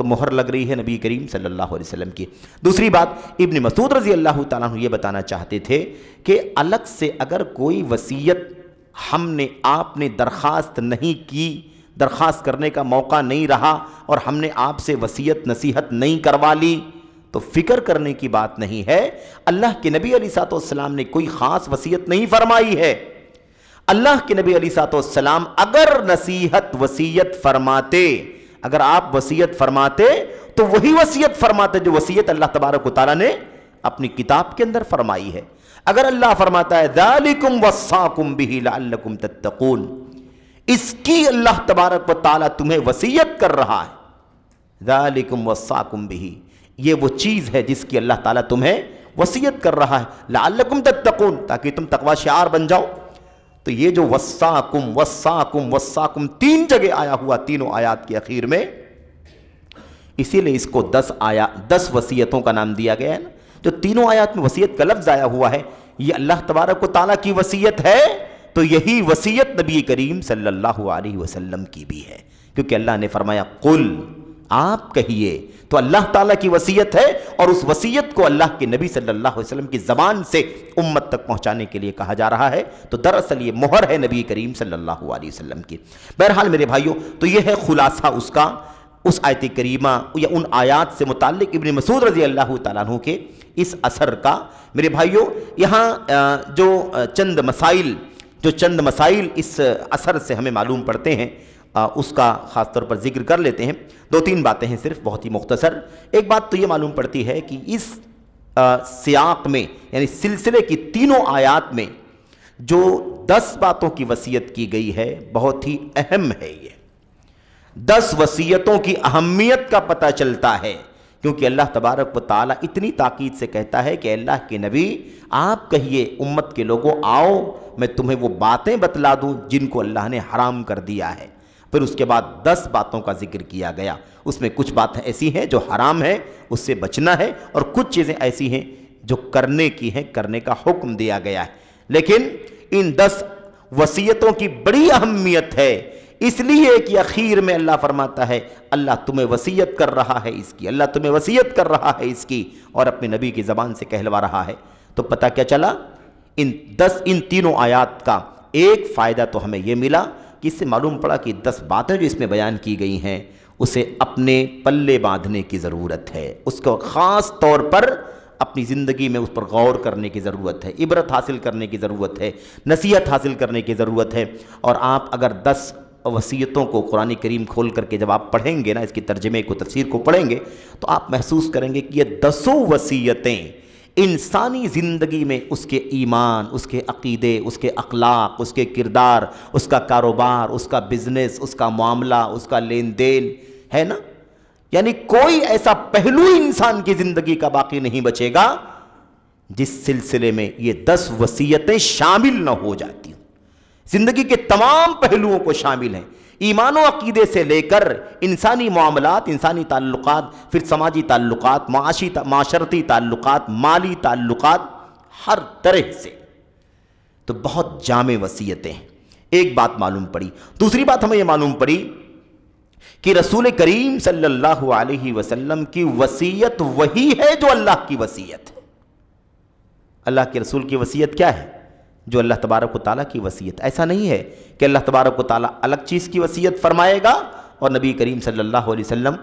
تو مہر لگ رہی ہے نبی کریم صلی اللہ علیہ وسلم کی۔ دوسری بات، ابن مسعود رضی اللہ تعالیٰ عنہ یہ بتانا چاہتے تھے کہ الگ سے اگر کوئی وصیت ہم نے آپ نے درخواست نہیں کی، درخواست کرنے کا موقع نہیں رہا اور ہم نے آپ سے وصیت نصیحت نہیں کروا لی تو فکر کرنے کی بات نہیں ہے۔ اللہ کے نبی علیہ السلام نے کوئی خاص وصیت نہیں فرمائی ہے۔ اللہ کے نبی علیہ السلام اگر نصیحت وصیت فرماتے، اگر آپ وصیت فرماتے تو وہی وصیت فرماتے جو وصیت اللہ تبارک و تعالیٰ نے اپنی کتاب کے اندر فرمائی ہے۔ اگر اللہ فرماتا ہے ذالکم وصاکم بہ لعلکم تتقون، اس کی اللہ تبارک و تعالیٰ تمہیں وصیت کر رہا ہے، ذالکم وصاکم بہ، یہ وہ چیز ہے جس کی اللہ تعالیٰ تمہیں وصیت کر رہا ہے، لعلکم تتقون، تاکہ تم تقوی شعار بن جاؤ۔ تو یہ جو وصاکم وصاکم وصاکم تین جگہ آیا ہوا تینوں آیات کے اخیر میں، اسی لیے اس کو 10 وصیتوں کا نام دیا گیا ہے نا۔ جو تینوں آیات میں وصیت کا لفظ آیا ہوا ہے یہ اللہ تبارک و تعالیٰ کی وصیت ہے، تو یہی وصیت نبی کریم صلی اللہ علیہ وسلم کی بھی ہے، کیونکہ اللہ نے فرمایا قل، آپ کہیے، تو اللہ تعالیٰ کی وصیت ہے اور اس وصیت کو اللہ کے نبی صلی اللہ علیہ وسلم کی زبان سے امت تک پہنچانے کے لیے کہا جا رہا ہے، تو دراصل یہ مہر ہے نبی کریم صلی اللہ علیہ وسلم کی۔ بہرحال میرے بھائیوں، تو یہ ہے خلاصہ اس کا، اس آیت کریمہ یا ان آیات سے متعلق ابن مسعود رضی اللہ تعالیٰ عنہ کے اس اثر کا۔ میرے بھائیوں، یہاں جو چند مسائل اس اثر سے ہمیں معلوم پڑتے ہیں اس کا خاص طور پر ذکر کر لیتے ہیں۔ 2-3 باتیں ہیں صرف، بہت ہی مختصر۔ ایک بات تو یہ معلوم پڑتی ہے کہ اس سیاق میں، یعنی سلسلے کی تینوں آیات میں جو 10 باتوں کی وصیت کی گئی ہے بہت ہی اہم ہے۔ یہ 10 وصیتوں کی اہمیت کا پتہ چلتا ہے، کیونکہ اللہ تبارک و تعالیٰ اتنی تاکید سے کہتا ہے کہ اللہ کے نبی آپ کہیے امت کے لوگوں، آؤ میں تمہیں وہ باتیں بتلا دوں جن کو اللہ نے حرام کر دیا ہے۔ پھر اس کے بعد 10 باتوں کا ذکر کیا گیا، اس میں کچھ باتیں ایسی ہیں جو حرام ہیں، اس سے بچنا ہے، اور کچھ چیزیں ایسی ہیں جو کرنے کی ہیں، کرنے کا حکم دیا گیا ہے۔ لیکن ان 10 وصیتوں کی بڑی اہمیت ہے، اس لیے کہ اخیر میں اللہ فرماتا ہے اللہ تمہیں وصیت کر رہا ہے اس کی، اللہ تمہیں وصیت کر رہا ہے اس کی، اور اپنے نبی کی زبان سے کہلوا رہا ہے۔ تو پتہ کیا چلا؟ ان تینوں آیات کا ایک فائدہ تو ہمیں یہ ملا کہ اس سے معلوم پڑا کہ 10 باتیں جو اس میں بیان کی گئی ہیں اسے اپنے پلے باندھنے کی ضرورت ہے، اس کو خاص طور پر اپنی زندگی میں اس پر غور کرنے کی ضرورت ہے، عبرت حاصل کرنے کی ضرورت ہے، نصیحت حاصل کرنے کی ضرورت ہے۔ اور آپ اگر 10 وصیتوں کو قرآن کریم کھول کر کے جب آپ پڑھیں گے نا، اس کی ترجمے کو، تفسیر کو پڑھیں گے، تو آپ محسوس کریں گے کہ یہ 10 وصیتیں انسانی زندگی میں اس کے ایمان، اس کے عقیدے، اس کے اخلاق، اس کے کردار، اس کا کاروبار، اس کا بزنس، اس کا معاملہ، اس کا لین دین ہے نا، یعنی کوئی ایسا پہلو انسان کی زندگی کا باقی نہیں بچے گا جس سلسلے میں یہ 10 وصیتیں شامل نہ ہو جاتی ہوں۔ زندگی کے تمام پہلوؤں کو شامل ہیں، ایمان و عقیدے سے لے کر انسانی معاملات، انسانی تعلقات، پھر سماجی تعلقات، معاشرتی تعلقات، مالی تعلقات، ہر طرح سے۔ تو بہت جامع وصیتیں ہیں۔ ایک بات معلوم پڑی۔ دوسری بات ہمیں یہ معلوم پڑی کہ رسول کریم صلی اللہ علیہ وسلم کی وصیت وہی ہے جو اللہ کی وصیت ہے۔ اللہ کے رسول کی وصیت کیا ہے؟ جو اللہ تبارک و تعالیٰ کی وصیت۔ ایسا نہیں ہے کہ اللہ تبارک و تعالیٰ الگ چیز کی وصیت فرمائے گا اور نبی کریم صلی اللہ علیہ وسلم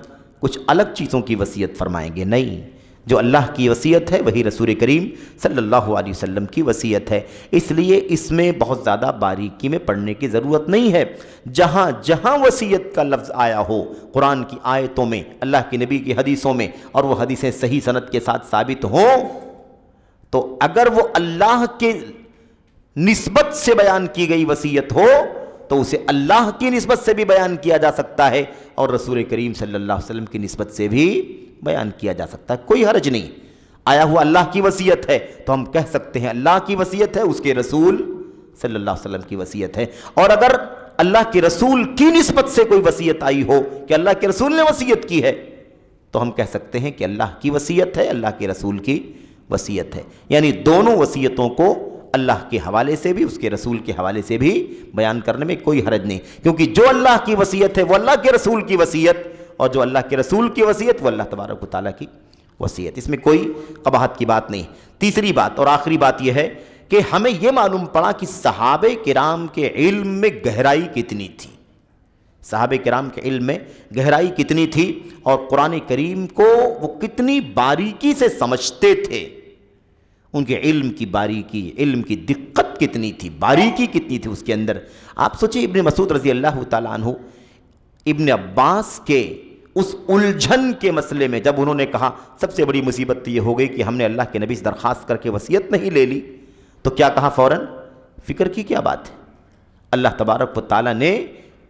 کچھ الگ چیزوں کی وصیت فرمائیں گے، نہیں، جو اللہ کی وصیت ہے وہی رسول کریم صلی اللہ علیہ وسلم کی وصیت ہے۔ اس لیے اس میں بہت زیادہ باریکی میں پڑھنے کی ضرورت نہیں ہے۔ جہاں جہاں وصیت کا لفظ آیا ہو قرآن کی آیتوں میں، اللہ کے نبی کی حدیثوں میں، اور وہ حدیثیں صحیح سند کے ساتھ ثابت ہوں، تو اگر وہ اللہ کے نسبت سے بیان کی گئی وصیت ہو تو اسے اللہ کی نسبت سے بھی بیان کیا جا سکتا ہے اور رسول کریم صلی اللہ علیہ وسلم کی نسبت سے بھی بیان کیا جا سکتا ہے، کوئی حرج نہیں۔ آیا ہوا اللہ کی وصیت ہے تو ہم کہہ سکتے ہیں اللہ کی وصیت ہے، اس کے رسول صلی اللہ علیہ وسلم کی وصیت ہے۔ اور اگر اللہ کے رسول کی نسبت سے کوئی وصیت آئی ہو کہ اللہ کے رسول نے وصیت کی ہے تو ہم کہہ سکتے ہیں کہ اللہ کی وصیت ہے، اللہ کے رسول کی وصیت ہے۔ یعنی دونوں وصیتوں کو اللہ کے حوالے سے بھی، اس کے رسول کے حوالے سے بھی بیان کرنے میں کوئی حرج نہیں، کیونکہ جو اللہ کی وصیت ہے وہ اللہ کے رسول کی وصیت، اور جو اللہ کے رسول کی وصیت وہ اللہ تبارک و تعالیٰ کی وصیت، اس میں کوئی قباحت کی بات نہیں۔ تیسری بات اور آخری بات یہ ہے کہ ہمیں یہ معلوم پڑا کہ صحابہ کرام کے علم میں گہرائی کتنی تھی، صحابہ کرام کے علم میں گہرائی کتنی تھی، اور قرآن کریم کو وہ کتنی باریکی سے سمجھتے تھے، ان کے علم کی باریکی، علم کی دقت کتنی تھی، باریکی کتنی تھی اس کے اندر۔ آپ سوچیں ابن مسعود رضی اللہ تعالیٰ عنہ ابن عباس کے اس الجھن کے مسئلے میں جب انہوں نے کہا سب سے بڑی مصیبت تو یہ ہو گئی کہ ہم نے اللہ کے نبی سے درخواست کر کے وصیت نہیں لے لی، تو کیا کہا فوراً؟ فکر کی کیا بات ہے، اللہ تبارک و تعالیٰ نے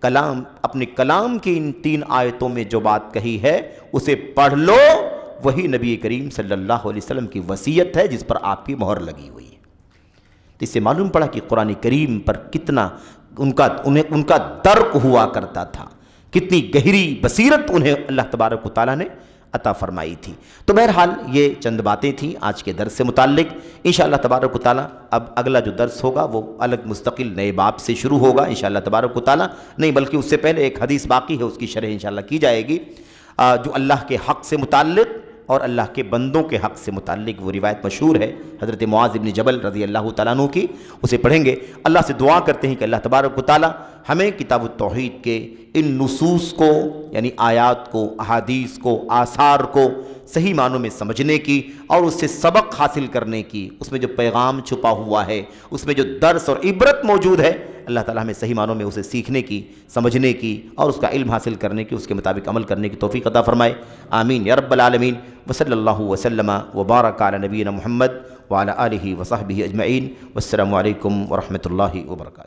اپنے کلام کی ان 3 آیتوں میں جو بات کہی ہے اسے پڑھ لو، وہی نبی کریم صلی اللہ علیہ وسلم کی وصیت ہے جس پر آپ کی مہر لگی ہوئی ہے۔ اس سے معلوم پڑا کہ قرآن کریم پر کتنا ان کا درک ہوا کرتا تھا، کتنی گہری بصیرت انہیں اللہ تبارک و تعالیٰ نے عطا فرمائی تھی۔ تو بہرحال یہ چند باتیں تھیں آج کے درس سے متعلق۔ انشاءاللہ تبارک و تعالیٰ اب اگلا جو درس ہوگا وہ الگ مستقل نئے باب سے شروع ہوگا انشاءاللہ تبارک و تعالیٰ، نہیں بلکہ اس سے پہلے ایک حدیث باقی ہے، اس کی شرح انشاءاللہ کی جائے گی، جو اللہ کے حق سے متعلق اور اللہ کے بندوں کے حق سے متعلق وہ روایت مشہور ہے حضرت معاذ بن جبل رضی اللہ تعالیٰ عنہ کی، اسے پڑھیں گے۔ اللہ سے دعا کرتے ہیں کہ اللہ تبارک و تعالیٰ ہمیں کتاب التوحید کے ان نصوص کو یعنی آیات کو، احادیث کو، آثار کو صحیح معنوں میں سمجھنے کی اور اس سے سبق حاصل کرنے کی، اس میں جو پیغام چھپا ہوا ہے، اس میں جو درس اور عبرت موجود ہے، اللہ تعالیٰ ہمیں صحیح معنوں میں اسے سیکھنے کی، سمجھنے کی اور اس کا علم حاصل کرنے کی، اس کے مطابق عمل کرنے کی توفیق عطا فرمائے، آمین یا رب العالمین۔ وصلی اللہ وسلم وبارک علی نبینا محمد وعلی آلہ وصحبہ اجمعین، والسلام علیکم ورحمۃ اللہ وبرکاتہ۔